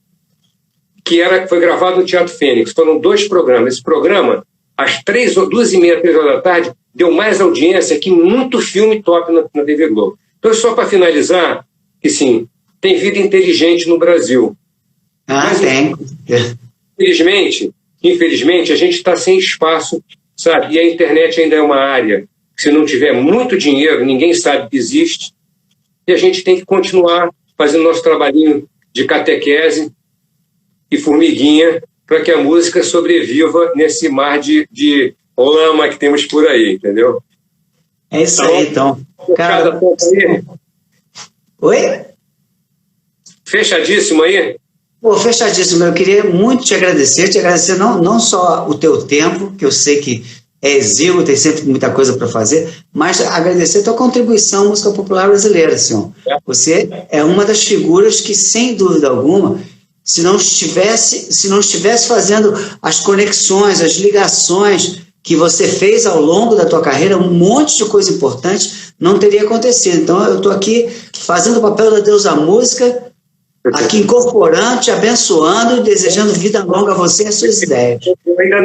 Speaker 2: foi gravado no Teatro Fênix. Foram 2 programas. Esse programa, às 2h30, 3 horas da tarde, deu mais audiência que muito filme top na TV Globo. Então, só para finalizar, que sim, tem vida inteligente no Brasil. Mas,
Speaker 1: tem.
Speaker 2: Infelizmente, a gente está sem espaço, sabe? E a internet ainda é uma área que, se não tiver muito dinheiro, ninguém sabe que existe. E a gente tem que continuar fazendo nosso trabalhinho de catequese e formiguinha para que a música sobreviva nesse mar de lama que temos por aí, entendeu?
Speaker 1: É isso aí, então. Cara... Oi?
Speaker 2: Fechadíssimo aí?
Speaker 1: Fechadíssimo. Eu queria muito te agradecer não só o teu tempo, que eu sei que é exíguo, tem sempre muita coisa para fazer, mas agradecer a tua contribuição à música popular brasileira, senhor. Você é uma das figuras que, sem dúvida alguma, se não estivesse fazendo as conexões, as ligações que você fez ao longo da tua carreira, um monte de coisa importante não teria acontecido. Então, eu estou aqui fazendo o papel da Deus da música, aqui incorporando, te abençoando e desejando vida longa a você e as suas ideias.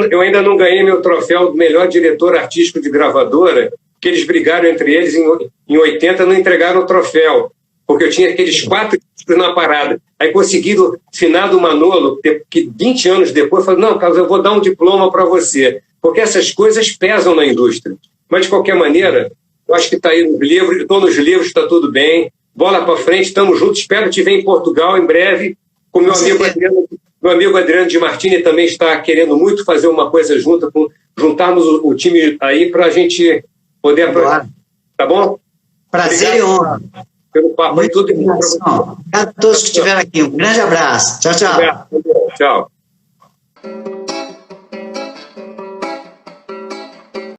Speaker 2: Eu ainda não ganhei meu troféu do melhor diretor artístico de gravadora, que eles brigaram entre eles em 80, não entregaram o troféu, porque eu tinha aqueles 4 discos na parada. Aí conseguiram, finado Manolo, que 20 anos depois, falou, não, Carlos, eu vou dar um diploma para você, porque essas coisas pesam na indústria. Mas, de qualquer maneira, eu acho que está aí nos livros, estou nos livros, está tudo bem. Bola para frente, estamos juntos. Espero te ver em Portugal em breve. Com meu amigo Adriano de Martini também está querendo muito fazer uma coisa juntarmos o time aí para a gente poder... Tá bom?
Speaker 1: Prazer. Obrigado, e honra.
Speaker 2: Pelo papo e tudo.
Speaker 1: Obrigado a todos que estiveram aqui. Um grande abraço. Tchau, tchau.
Speaker 2: Tchau.